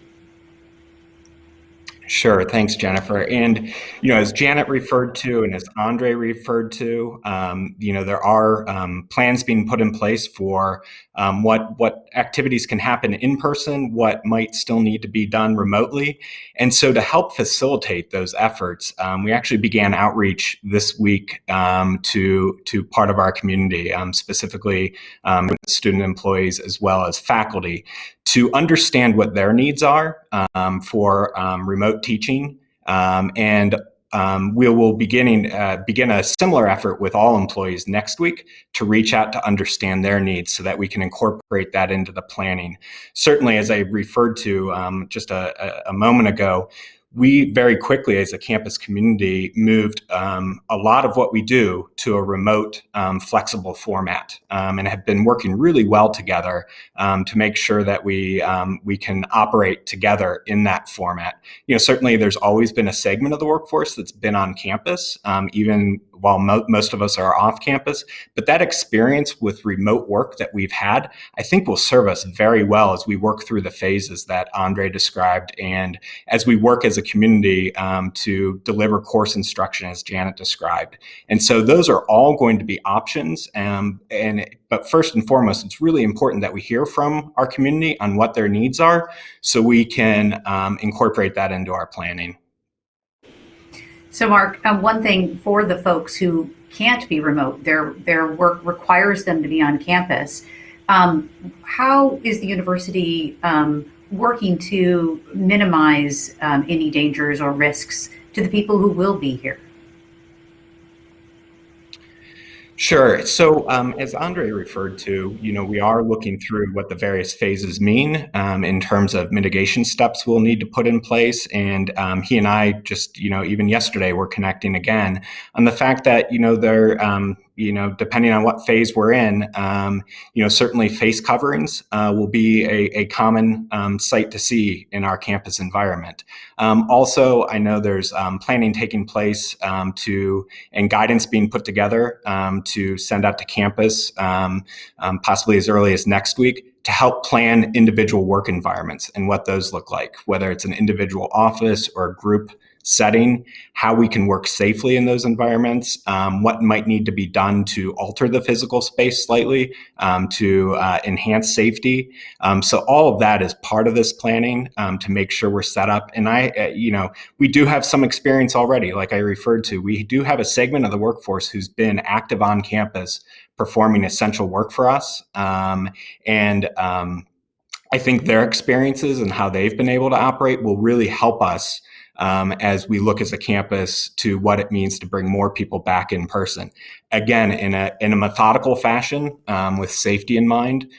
Sure. Thanks, Jennifer. And, as Janet referred to and as Andre referred to, there are plans being put in place for what activities can happen in person, what might still need to be done remotely. And so to help facilitate those efforts, we actually began outreach this week to part of our community, specifically student employees as well as faculty, to understand what their needs are for remote teaching. And we will begin a similar effort with all employees next week to reach out to understand their needs so that we can incorporate that into the planning. Certainly, as I referred to just a moment ago, we very quickly as a campus community moved a lot of what we do to a remote, flexible format, and have been working really well together to make sure that we can operate together in that format. Certainly there's always been a segment of the workforce that's been on campus, even while most of us are off campus. But that experience with remote work that we've had, I think will serve us very well as we work through the phases that Andre described, and as we work as a community to deliver course instruction as Janet described. And so those are all going to be options. But first and foremost, it's really important that we hear from our community on what their needs are so we can incorporate that into our planning. So, Mark, one thing for the folks who can't be remote, their work requires them to be on campus. How is the university working to minimize any dangers or risks to the people who will be here? Sure. So, as Andre referred to, we are looking through what the various phases mean in terms of mitigation steps we'll need to put in place. And he and I just, even yesterday, we're connecting again on the fact that, depending on what phase we're in, certainly face coverings will be a common sight to see in our campus environment. Also, I know there's planning taking place and guidance being put together to send out to campus, possibly as early as next week, to help plan individual work environments and what those look like, whether it's an individual office or a group setting, how we can work safely in those environments, what might need to be done to alter the physical space slightly to enhance safety. So all of that is part of this planning to make sure we're set up. And we do have some experience already, like I referred to. We do have a segment of the workforce who's been active on campus performing essential work for us. I think their experiences and how they've been able to operate will really help us as we look as a campus to what it means to bring more people back in person. Again, in a methodical fashion with safety in mind.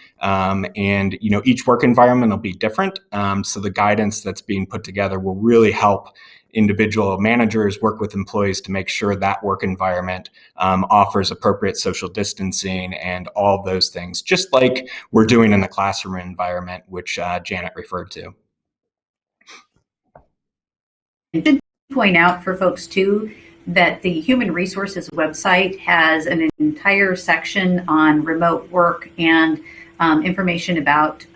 Each work environment will be different. So the guidance that's being put together will really help individual managers work with employees to make sure that work environment offers appropriate social distancing and all those things, just like we're doing in the classroom environment, which Janet referred to. I should point out for folks too that the Human Resources website has an entire section on remote work and information about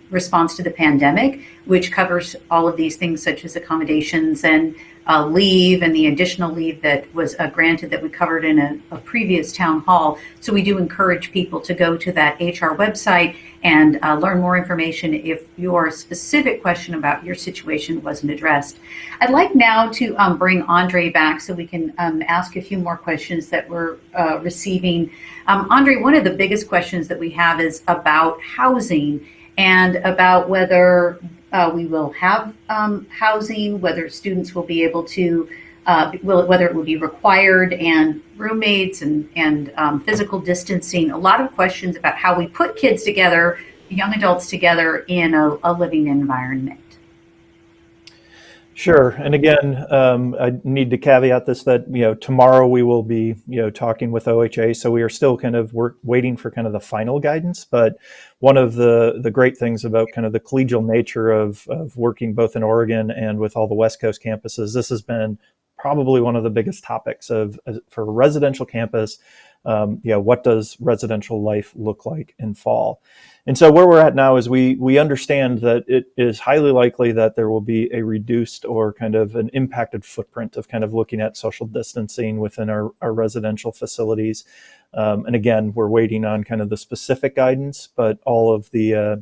response to the pandemic, which covers all of these things such as accommodations and leave and the additional leave that was granted that we covered in a previous town hall. So we do encourage people to go to that HR website and learn more information if your specific question about your situation wasn't addressed. I'd like now to bring Andre back so we can ask a few more questions that we're receiving. Andre, one of the biggest questions that we have is about housing and about whether we will have housing, whether students will be able to, whether it will be required, and roommates and physical distancing. A lot of questions about how we put kids together, young adults together in a living environment. Sure. And again, I need to caveat this that, tomorrow we will be, talking with OHA. So we are still kind of waiting for kind of the final guidance. But one of the great things about kind of the collegial nature of working both in Oregon and with all the West Coast campuses, this has been probably one of the biggest topics for a residential campus. What does residential life look like in fall? And so where we're at now is we understand that it is highly likely that there will be a reduced or kind of an impacted footprint of kind of looking at social distancing within our residential facilities. And again, we're waiting on kind of the specific guidance, but all of the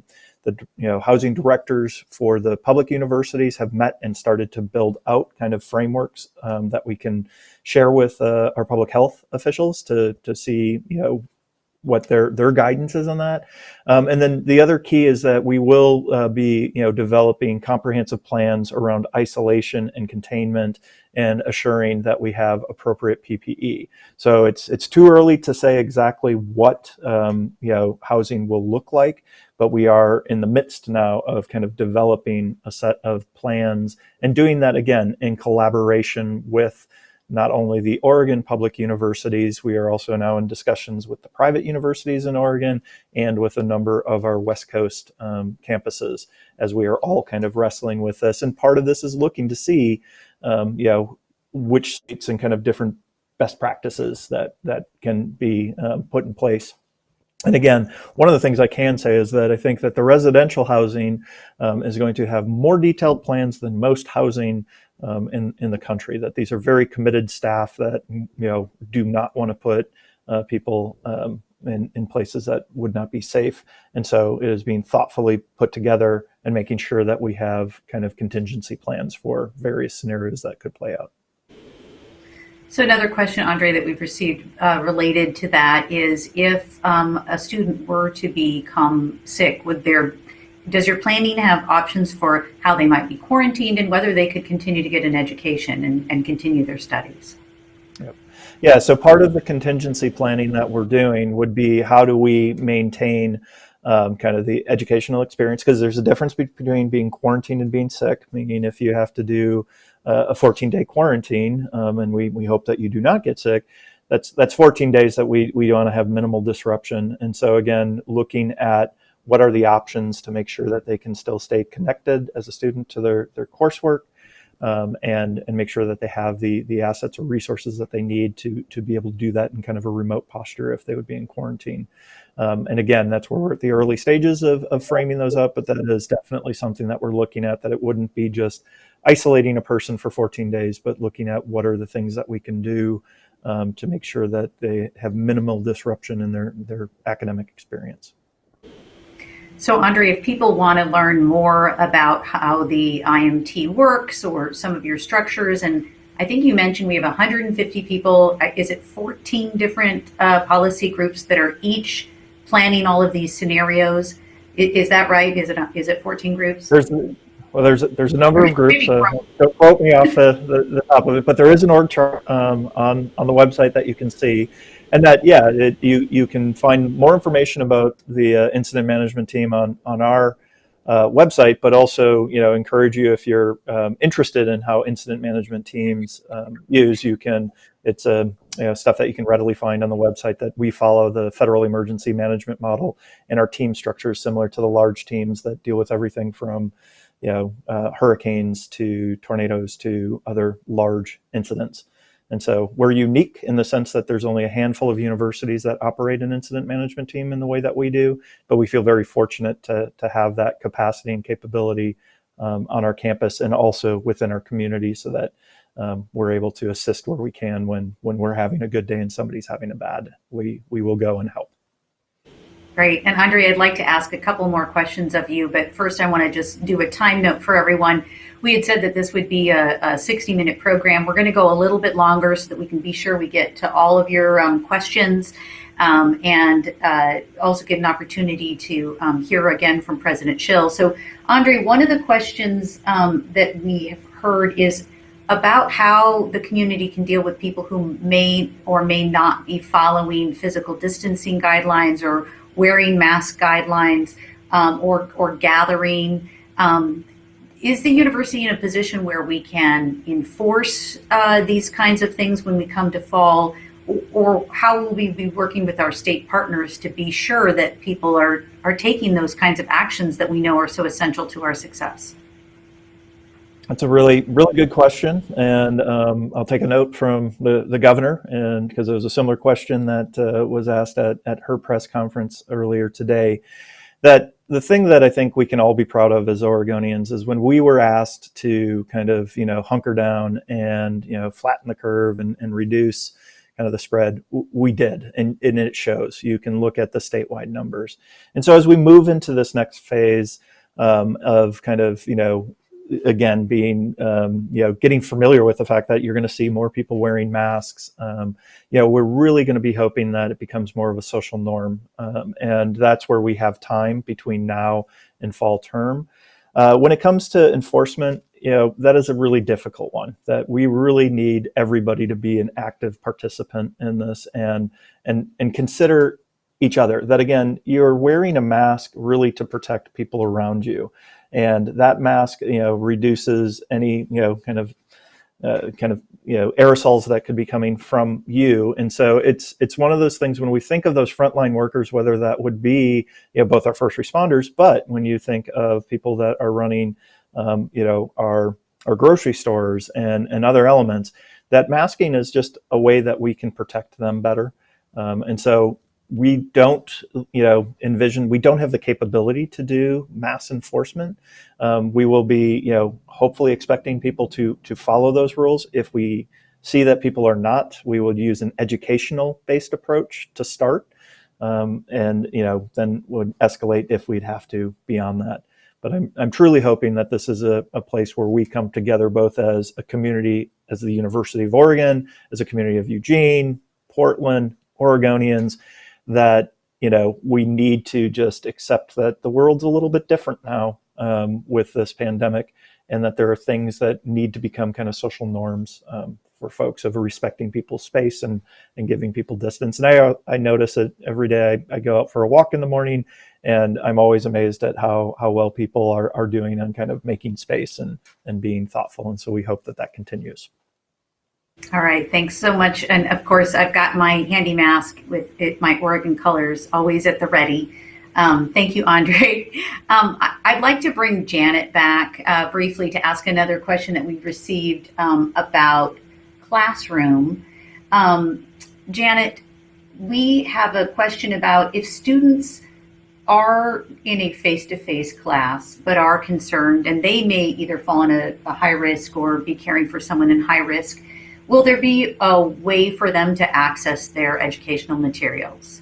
housing directors for the public universities have met and started to build out kind of frameworks that we can share with our public health officials to see, what their guidance is on that. And then the other key is that we will be, developing comprehensive plans around isolation and containment and assuring that we have appropriate PPE. So it's too early to say exactly what, housing will look like, but we are in the midst now of kind of developing a set of plans and doing that again in collaboration with not only the Oregon public universities, we are also now in discussions with the private universities in Oregon and with a number of our West Coast campuses as we are all kind of wrestling with this. And part of this is looking to see, which states and kind of different best practices that can be put in place. And again, one of the things I can say is that I think that the residential housing is going to have more detailed plans than most housing in the country, that these are very committed staff that, do not want to put people in places that would not be safe. And so it is being thoughtfully put together and making sure that we have kind of contingency plans for various scenarios that could play out. So another question, Andre, that we've received related to that is if a student were to become sick, does your planning have options for how they might be quarantined and whether they could continue to get an education and continue their studies? Yep. Yeah, so part of the contingency planning that we're doing would be how do we maintain kind of the educational experience, because there's a difference between being quarantined and being sick, meaning if you have to do a 14-day quarantine, and we hope that you do not get sick, that's 14 days that we want to have minimal disruption. And so again, looking at what are the options to make sure that they can still stay connected as a student to their coursework, and make sure that they have the assets or resources that they need to be able to do that in kind of a remote posture if they would be in quarantine. And again, that's where we're at the early stages of framing those up, but that is definitely something that we're looking at, that it wouldn't be just isolating a person for 14 days, but looking at what are the things that we can do to make sure that they have minimal disruption in their academic experience. So, Andre, if people want to learn more about how the IMT works or some of your structures, and I think you mentioned we have 150 people, is it 14 different policy groups that are each planning all of these scenarios? Is that right? Is it 14 groups? There's a number of groups. Don't quote me off the top of it, but there is an org chart on the website that you can see. And that, you can find more information about the incident management team on our website, but also, encourage you, if you're interested in how incident management teams use, it's stuff that you can readily find on the website, that we follow the federal emergency management model, and our team structure is similar to the large teams that deal with everything from hurricanes to tornadoes to other large incidents. And so we're unique in the sense that there's only a handful of universities that operate an incident management team in the way that we do, but we feel very fortunate to have that capacity and capability on our campus and also within our community, so that we're able to assist where we can when we're having a good day and somebody's having a bad. We will go and help. Great. And Andre, I'd like to ask a couple more questions of you, but first I want to just do a time note for everyone. We had said that this would be a 60-minute program. We're going to go a little bit longer so that we can be sure we get to all of your questions, and also get an opportunity to hear again from President Schill. So, Andre, one of the questions that we have heard is about how the community can deal with people who may or may not be following physical distancing guidelines or wearing mask guidelines, or gathering. Is the university in a position where we can enforce these kinds of things when we come to fall, or how will we be working with our state partners to be sure that people are taking those kinds of actions that we know are so essential to our success? That's a really, really good question, and I'll take a note from the governor, and because it was a similar question that was asked at her press conference earlier today. That the thing that I think we can all be proud of as Oregonians is when we were asked to kind of hunker down and flatten the curve and reduce kind of the spread, we did, and it shows. You can look at the statewide numbers, and so as we move into this next phase of kind of again, being, getting familiar with the fact that you're going to see more people wearing masks. We're really going to be hoping that it becomes more of a social norm. And that's where we have time between now and fall term. When it comes to enforcement, that is a really difficult one, that we really need everybody to be an active participant in this and consider each other. That again, you're wearing a mask really to protect people around you. And that mask, reduces any, kind of aerosols that could be coming from you. And so it's one of those things when we think of those frontline workers, whether that would be, both our first responders, but when you think of people that are running, our grocery stores and other elements, that masking is just a way that we can protect them better. And so we don't, envision, we don't have the capability to do mass enforcement. We will be, hopefully expecting people to follow those rules. If we see that people are not, we would use an educational based approach to start, and, then would escalate if we'd have to beyond that. But I'm truly hoping that this is a place where we come together both as a community, as the University of Oregon, as a community of Eugene, Portland, Oregonians, that we need to just accept that the world's a little bit different now with this pandemic, and that there are things that need to become kind of social norms for folks of respecting people's space and giving people distance. And I notice it every day. I go out for a walk in the morning, and I'm always amazed at how well people are doing on kind of making space and being thoughtful. And so we hope that continues. All right, thanks so much. And of course, I've got my handy mask with my Oregon colors always at the ready. Thank you, Andre. I'd like to bring Janet back briefly to ask another question that we've received about classroom. Janet, we have a question about if students are in a face-to-face class but are concerned, and they may either fall in a high risk or be caring for someone in high risk, will there be a way for them to access their educational materials?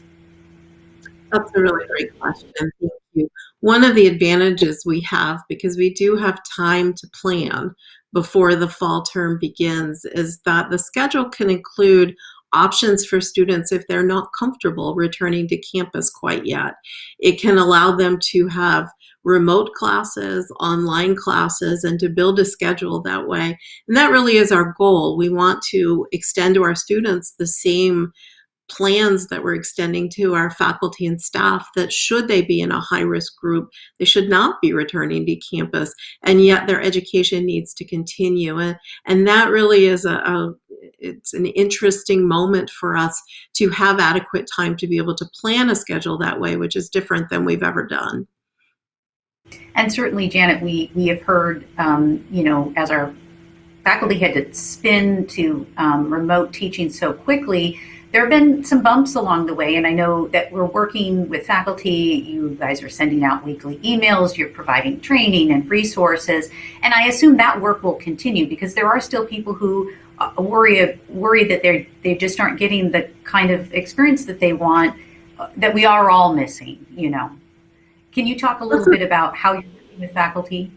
That's a really great question. Thank you. One of the advantages we have, because we do have time to plan before the fall term begins, is that the schedule can include options for students if they're not comfortable returning to campus quite yet. It can allow them to have remote classes, online classes, and to build a schedule that way. And that really is our goal. We want to extend to our students the same plans that we're extending to our faculty and staff, that should they be in a high-risk group, they should not be returning to campus, and yet their education needs to continue. And that really is it's an interesting moment for us to have adequate time to be able to plan a schedule that way, which is different than we've ever done. And certainly, Janet, we have heard, as our faculty had to spin to remote teaching so quickly, there have been some bumps along the way, and I know that we're working with faculty. You guys are sending out weekly emails, you're providing training and resources, and I assume that work will continue because there are still people who worry that they just aren't getting the kind of experience that they want, that we are all missing, Can you talk a little bit about how you're working with faculty?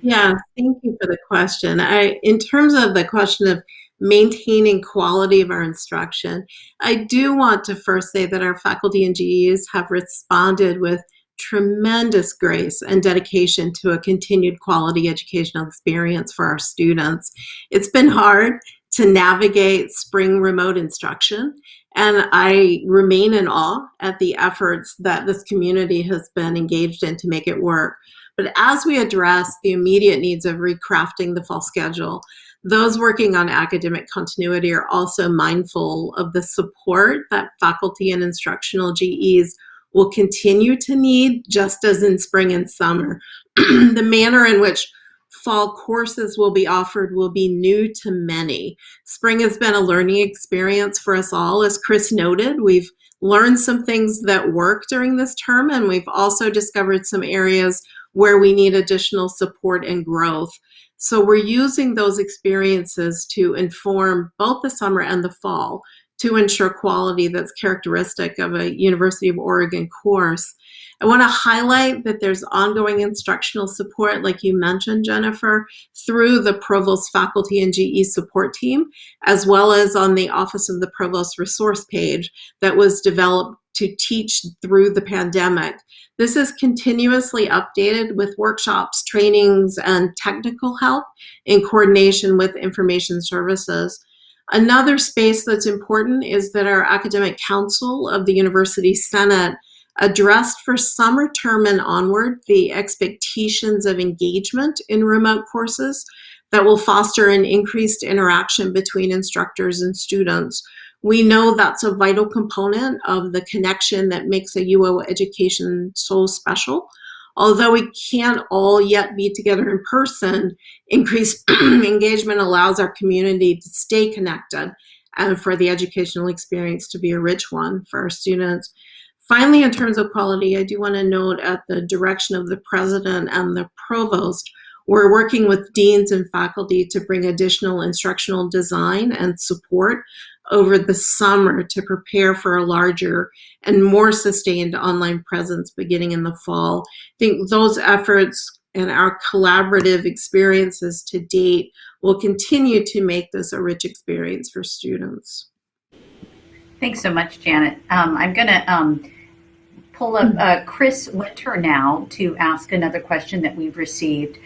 Yeah, thank you for the question. In terms of the question of maintaining quality of our instruction, I do want to first say that our faculty and GEs have responded with tremendous grace and dedication to a continued quality educational experience for our students. It's been hard to navigate spring remote instruction, and I remain in awe at the efforts that this community has been engaged in to make it work. But as we address the immediate needs of recrafting the fall schedule, those working on academic continuity are also mindful of the support that faculty and instructional GEs will continue to need, just as in spring and summer. The manner in which fall courses will be offered will be new to many. Spring has been a learning experience for us all. As Chris noted, we've learned some things that work during this term, and we've also discovered some areas where we need additional support and growth. So we're using those experiences to inform both the summer and the fall to ensure quality that's characteristic of a University of Oregon course. I want to highlight that there's ongoing instructional support, like you mentioned, Jennifer, through the Provost faculty and GE support team, as well as on the Office of the Provost resource page that was developed to teach through the pandemic. This is continuously updated with workshops, trainings, and technical help in coordination with information services. Another space that's important is that our Academic Council of the University Senate addressed for summer term and onward the expectations of engagement in remote courses that will foster an increased interaction between instructors and students. We know that's a vital component of the connection that makes a UO education so special. Although we can't all yet be together in person, increased engagement allows our community to stay connected and for the educational experience to be a rich one for our students. Finally, in terms of quality, I do want to note at the direction of the president and the provost, we're working with deans and faculty to bring additional instructional design and support over the summer to prepare for a larger and more sustained online presence beginning in the fall. I think those efforts and our collaborative experiences to date will continue to make this a rich experience for students. Thanks so much, Janet. I'm going to pull up Chris Winter now to ask another question that we've received.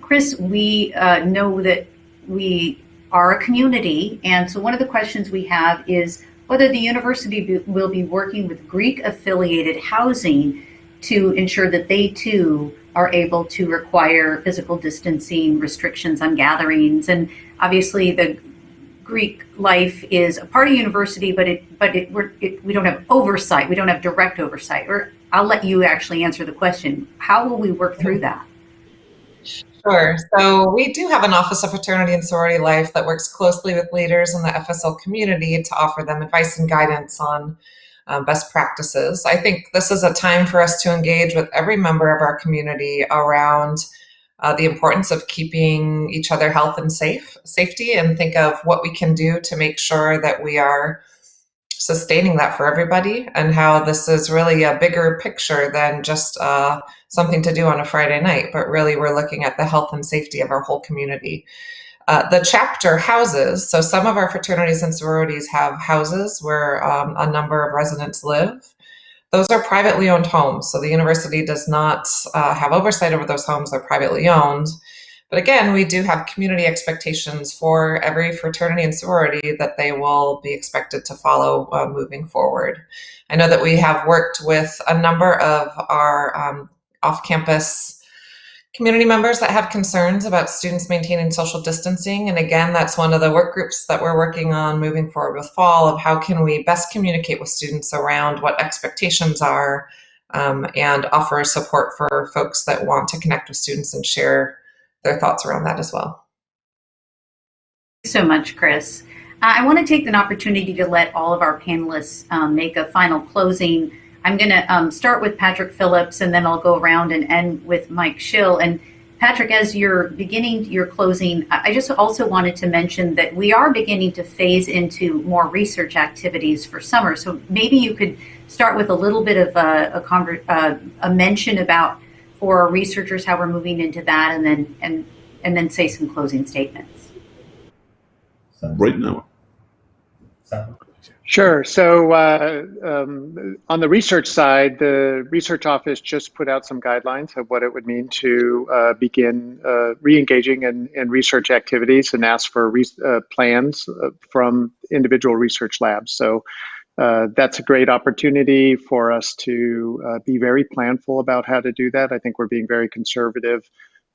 Chris, we know that we are a community, and so one of the questions we have is whether the university will be working with Greek-affiliated housing to ensure that they too are able to require physical distancing restrictions on gatherings. And obviously, the Greek life is a part of university, but we don't have oversight. We don't have direct oversight. Or I'll let you actually answer the question. How will we work through that? Sure. So we do have an Office of Fraternity and Sorority Life that works closely with leaders in the FSL community to offer them advice and guidance on best practices. I think this is a time for us to engage with every member of our community around the importance of keeping each other health and safety, and think of what we can do to make sure that we are sustaining that for everybody, and how this is really a bigger picture than just something to do on a Friday night, but really we're looking at the health and safety of our whole community. The chapter houses, so some of our fraternities and sororities have houses where a number of residents live. Those are privately owned homes, so the university does not have oversight over those homes. They're privately owned. But again, we do have community expectations for every fraternity and sorority that they will be expected to follow moving forward. I know that we have worked with a number of our off-campus community members that have concerns about students maintaining social distancing. And again, that's one of the work groups that we're working on moving forward with fall, of how can we best communicate with students around what expectations are, and offer support for folks that want to connect with students and share their thoughts around that as well. Thank you so much, Chris. I want to take an opportunity to let all of our panelists make a final closing. I'm going to start with Patrick Phillips, and then I'll go around and end with Mike Schill. And Patrick, as you're beginning your closing, I just also wanted to mention that we are beginning to phase into more research activities for summer. So maybe you could start with a little bit of a mention about, for our researchers, how we're moving into that, and then say some closing statements. Right now. Sure. So on the research side, the research office just put out some guidelines of what it would mean to begin re-engaging in research activities, and ask for plans from individual research labs. So that's a great opportunity for us to be very planful about how to do that. I think we're being very conservative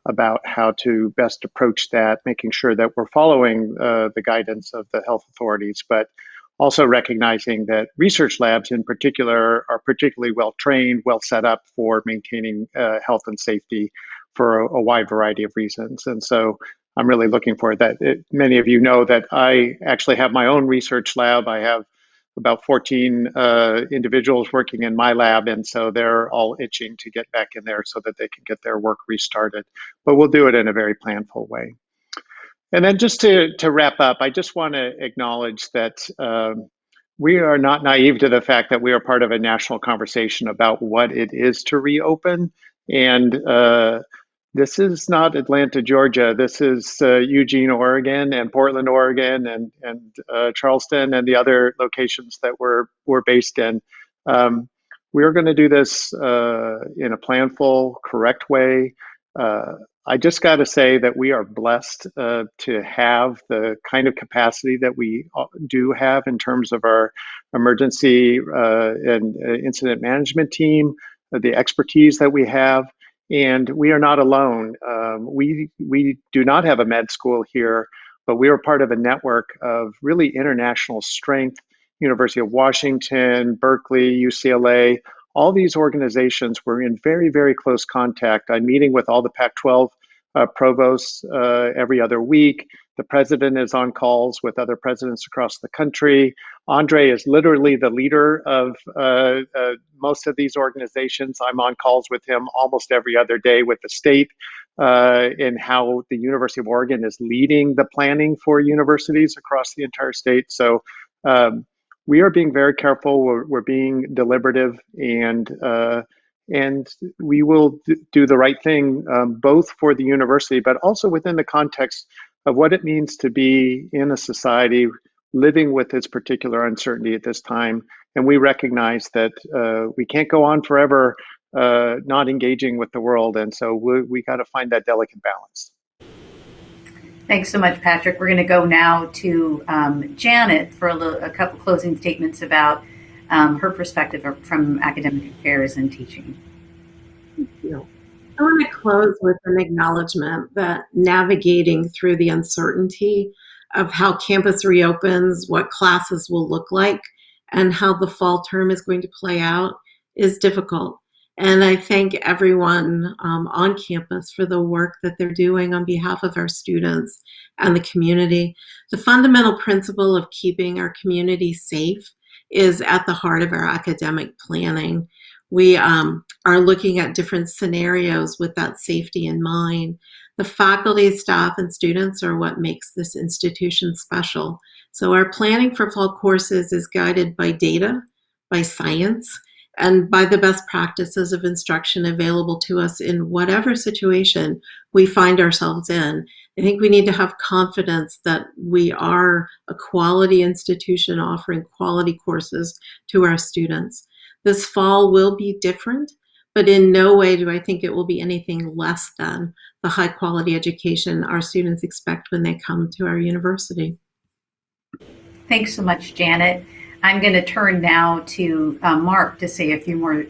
about how to best approach that, making sure that we're following the guidance of the health authorities, but also recognizing that research labs in particular are particularly well trained, well set up for maintaining health and safety for a wide variety of reasons. And so I'm really looking forward that many of you know that I actually have my own research lab. I have about 14 individuals working in my lab, and so they're all itching to get back in there so that they can get their work restarted. But we'll do it in a very planful way. And then just to wrap up, I just want to acknowledge that we are not naive to the fact that we are part of a national conversation about what it is to reopen. And this is not Atlanta, Georgia. This is Eugene, Oregon, and Portland, Oregon, and Charleston, and the other locations that we're based in. We're going to do this in a planful, correct way. I just got to say that we are blessed to have the kind of capacity that we do have in terms of our emergency and incident management team, the expertise that we have, and we are not alone. We do not have a med school here, but we are part of a network of really international strength. University of Washington, Berkeley, UCLA, all these organizations were in very, very close contact. I'm meeting with all the Pac-12 provosts every other week. The president is on calls with other presidents across the country. Andre is literally the leader of most of these organizations. I'm on calls with him almost every other day with the state in how the University of Oregon is leading the planning for universities across the entire state. So we are being very careful. We're being deliberative, and we will do the right thing, both for the university, but also within the context of what it means to be in a society living with its particular uncertainty at this time. And we recognize that we can't go on forever not engaging with the world. And so we got to find that delicate balance. Thanks so much, Patrick. We're going to go now to Janet for a couple closing statements about her perspective from academic affairs and teaching. Thank you. I want to close with an acknowledgement that navigating through the uncertainty of how campus reopens, what classes will look like, and how the fall term is going to play out is difficult. And I thank everyone on campus for the work that they're doing on behalf of our students and the community. The fundamental principle of keeping our community safe is at the heart of our academic planning. We are looking at different scenarios with that safety in mind. The faculty, staff, and students are what makes this institution special. So our planning for fall courses is guided by data, by science, and by the best practices of instruction available to us in whatever situation we find ourselves in. I think we need to have confidence that we are a quality institution offering quality courses to our students. This fall will be different, but in no way do I think it will be anything less than the high quality education our students expect when they come to our university. Thanks so much, Janet. I'm going to turn now to Mark to say a few more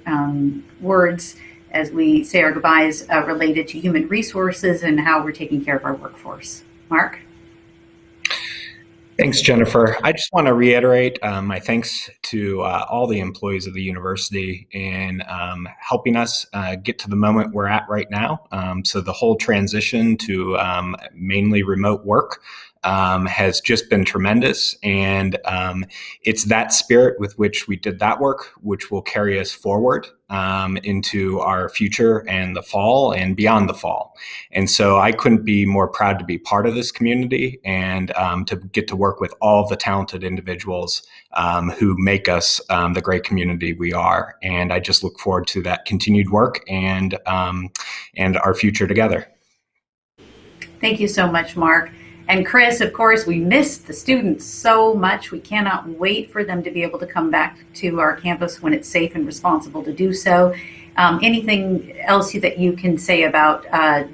words as we say our goodbyes related to human resources and how we're taking care of our workforce. Mark? Thanks, Jennifer. I just want to reiterate my thanks to all the employees of the university in helping us get to the moment we're at right now. So the whole transition to mainly remote work has just been tremendous. And it's that spirit with which we did that work, which will carry us forward into our future and the fall and beyond the fall. And so I couldn't be more proud to be part of this community and to get to work with all the talented individuals who make us the great community we are. And I just look forward to that continued work and our future together. Thank you so much, Mark. And Chris, of course, we miss the students so much. We cannot wait for them to be able to come back to our campus when it's safe and responsible to do so. Anything else that you can say about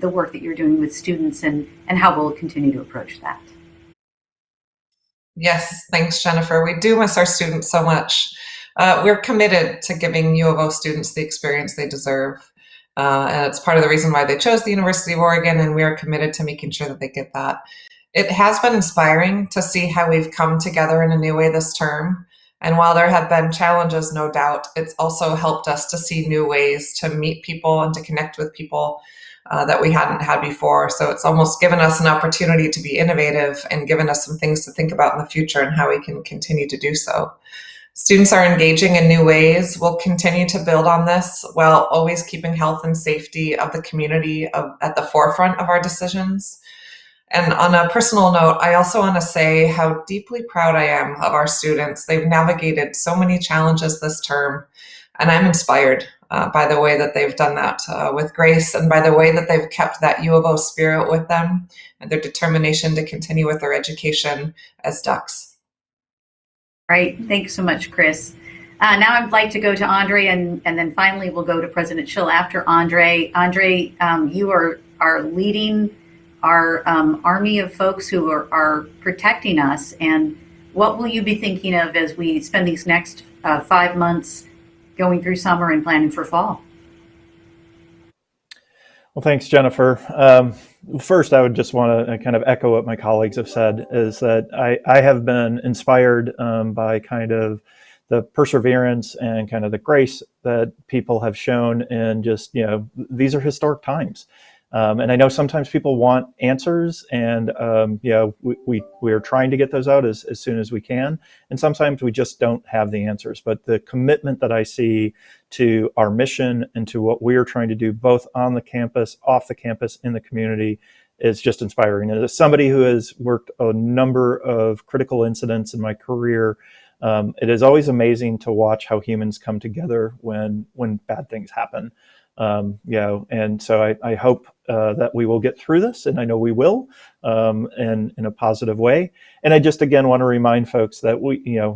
the work that you're doing with students and how we'll continue to approach that? Yes, thanks, Jennifer. We do miss our students so much. We're committed to giving U of O students the experience they deserve. And it's part of the reason why they chose the University of Oregon, and we are committed to making sure that they get that. It has been inspiring to see how we've come together in a new way this term. And while there have been challenges, no doubt, it's also helped us to see new ways to meet people and to connect with people that we hadn't had before. So it's almost given us an opportunity to be innovative and given us some things to think about in the future and how we can continue to do so. Students are engaging in new ways. We'll continue to build on this while always keeping health and safety of the community at the forefront of our decisions. And on a personal note, I also want to say how deeply proud I am of our students. They've navigated so many challenges this term, and I'm inspired by the way that they've done that with grace and by the way that they've kept that U of O spirit with them and their determination to continue with their education as Ducks. Right. Thanks so much, Chris. Now I'd like to go to Andre, and then finally we'll go to President Schill after Andre. Andre, you are leading our army of folks who are protecting us. And what will you be thinking of as we spend these next 5 months going through summer and planning for fall? Well, thanks, Jennifer. First, I would just want to kind of echo what my colleagues have said, is that I have been inspired by kind of the perseverance and kind of the grace that people have shown in just, these are historic times. And I know sometimes people want answers, and we are trying to get those out as soon as we can. And sometimes we just don't have the answers. But the commitment that I see to our mission and to what we are trying to do, both on the campus, off the campus, in the community, is just inspiring. And as somebody who has worked a number of critical incidents in my career, it is always amazing to watch how humans come together when bad things happen. And so I hope that we will get through this, and I know we will, and in a positive way. And I just again want to remind folks that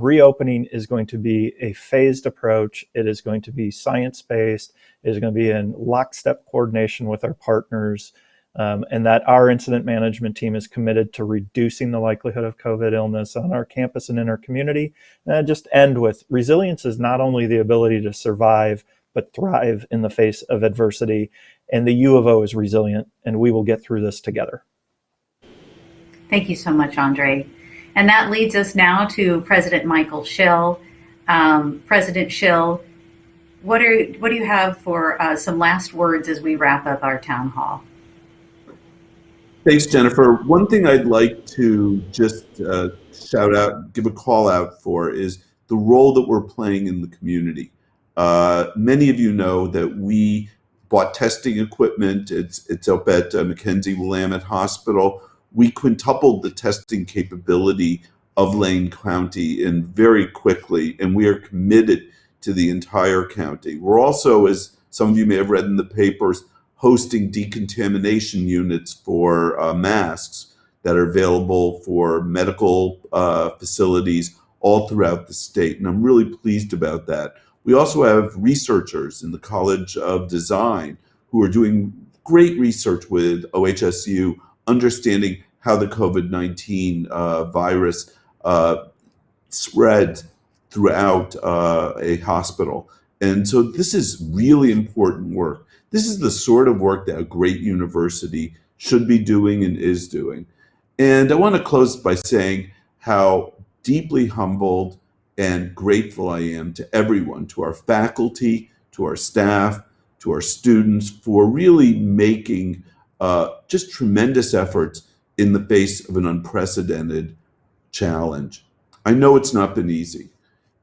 reopening is going to be a phased approach. It is going to be science-based. It is going to be in lockstep coordination with our partners. and that our incident management team is committed to reducing the likelihood of COVID illness on our campus and in our community. And I just end with, resilience is not only the ability to survive, but thrive in the face of adversity. And the U of O is resilient, and we will get through this together. Thank you so much, Andre. And that leads us now to President Michael Schill. President Schill, what do you have for some last words as we wrap up our town hall? Thanks, Jennifer. One thing I'd like to just shout out, give a call out for, is the role that we're playing in the community. Many of you know that we bought testing equipment. It's up at Mackenzie Willamette Hospital. We quintupled the testing capability of Lane County in very quickly, and we are committed to the entire county. We're also, as some of you may have read in the papers, hosting decontamination units for masks that are available for medical facilities all throughout the state, and I'm really pleased about that. We also have researchers in the College of Design who are doing great research with OHSU, understanding how the COVID-19 virus spread throughout a hospital. And so this is really important work. This is the sort of work that a great university should be doing and is doing. And I want to close by saying how deeply humbled and grateful I am to everyone, to our faculty, to our staff, to our students, for really making just tremendous efforts in the face of an unprecedented challenge. I know it's not been easy.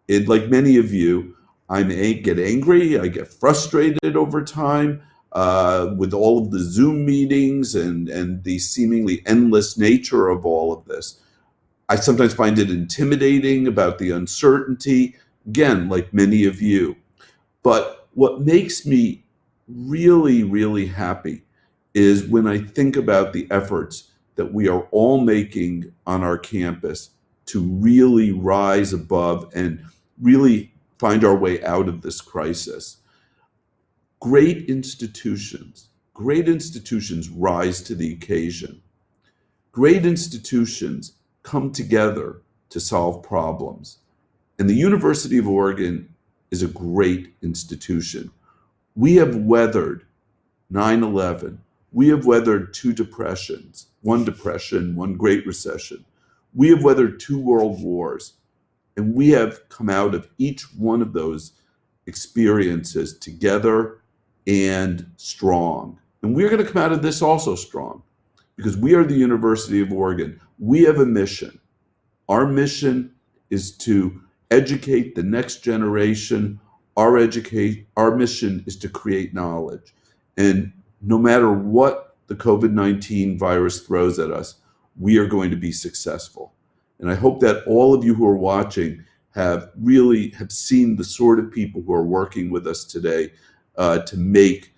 Like many of you, I may get angry, I get frustrated over time with all of the Zoom meetings and the seemingly endless nature of all of this. I sometimes find it intimidating about the uncertainty, again, like many of you. But what makes me really, really happy is when I think about the efforts that we are all making on our campus to really rise above and really find our way out of this crisis. Great institutions rise to the occasion. Great institutions come together to solve problems. And the University of Oregon is a great institution. We have weathered 9/11. We have weathered two depressions, one depression, one Great Recession. We have weathered two world wars. And we have come out of each one of those experiences together and strong. And we're going to come out of this also strong, because we are the University of Oregon. We have a mission. Our mission is to educate the next generation. Our mission is to create knowledge. And no matter what the COVID-19 virus throws at us, we are going to be successful. And I hope that all of you who are watching have seen the sort of people who are working with us today to make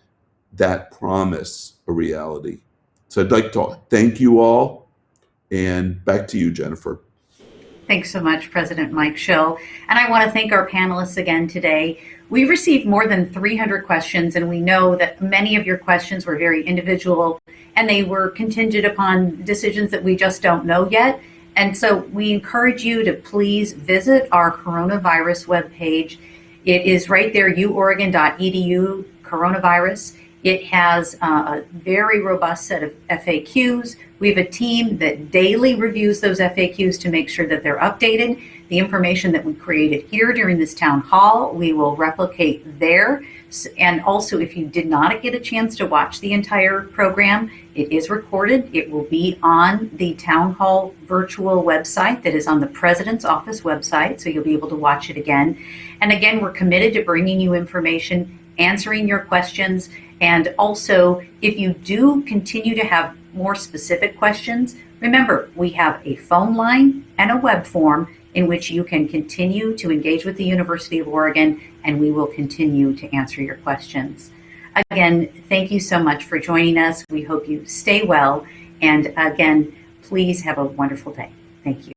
that promise a reality. So I'd like to thank you all, and back to you, Jennifer. Thanks so much, President Mike Schill. And I want to thank our panelists again today. We received more than 300 questions, and we know that many of your questions were very individual, and they were contingent upon decisions that we just don't know yet. And so we encourage you to please visit our coronavirus webpage. It is right there, uoregon.edu coronavirus. It has a very robust set of FAQs. We have a team that daily reviews those FAQs to make sure that they're updated. The information that we created here during this town hall, we will replicate there. And also, if you did not get a chance to watch the entire program, it is recorded. It will be on the town hall virtual website that is on the President's Office website, so you'll be able to watch it again. And again, we're committed to bringing you information, answering your questions, and also, if you do continue to have more specific questions, remember, we have a phone line and a web form in which you can continue to engage with the University of Oregon, and we will continue to answer your questions. Again, thank you so much for joining us. We hope you stay well, and again, please have a wonderful day. Thank you.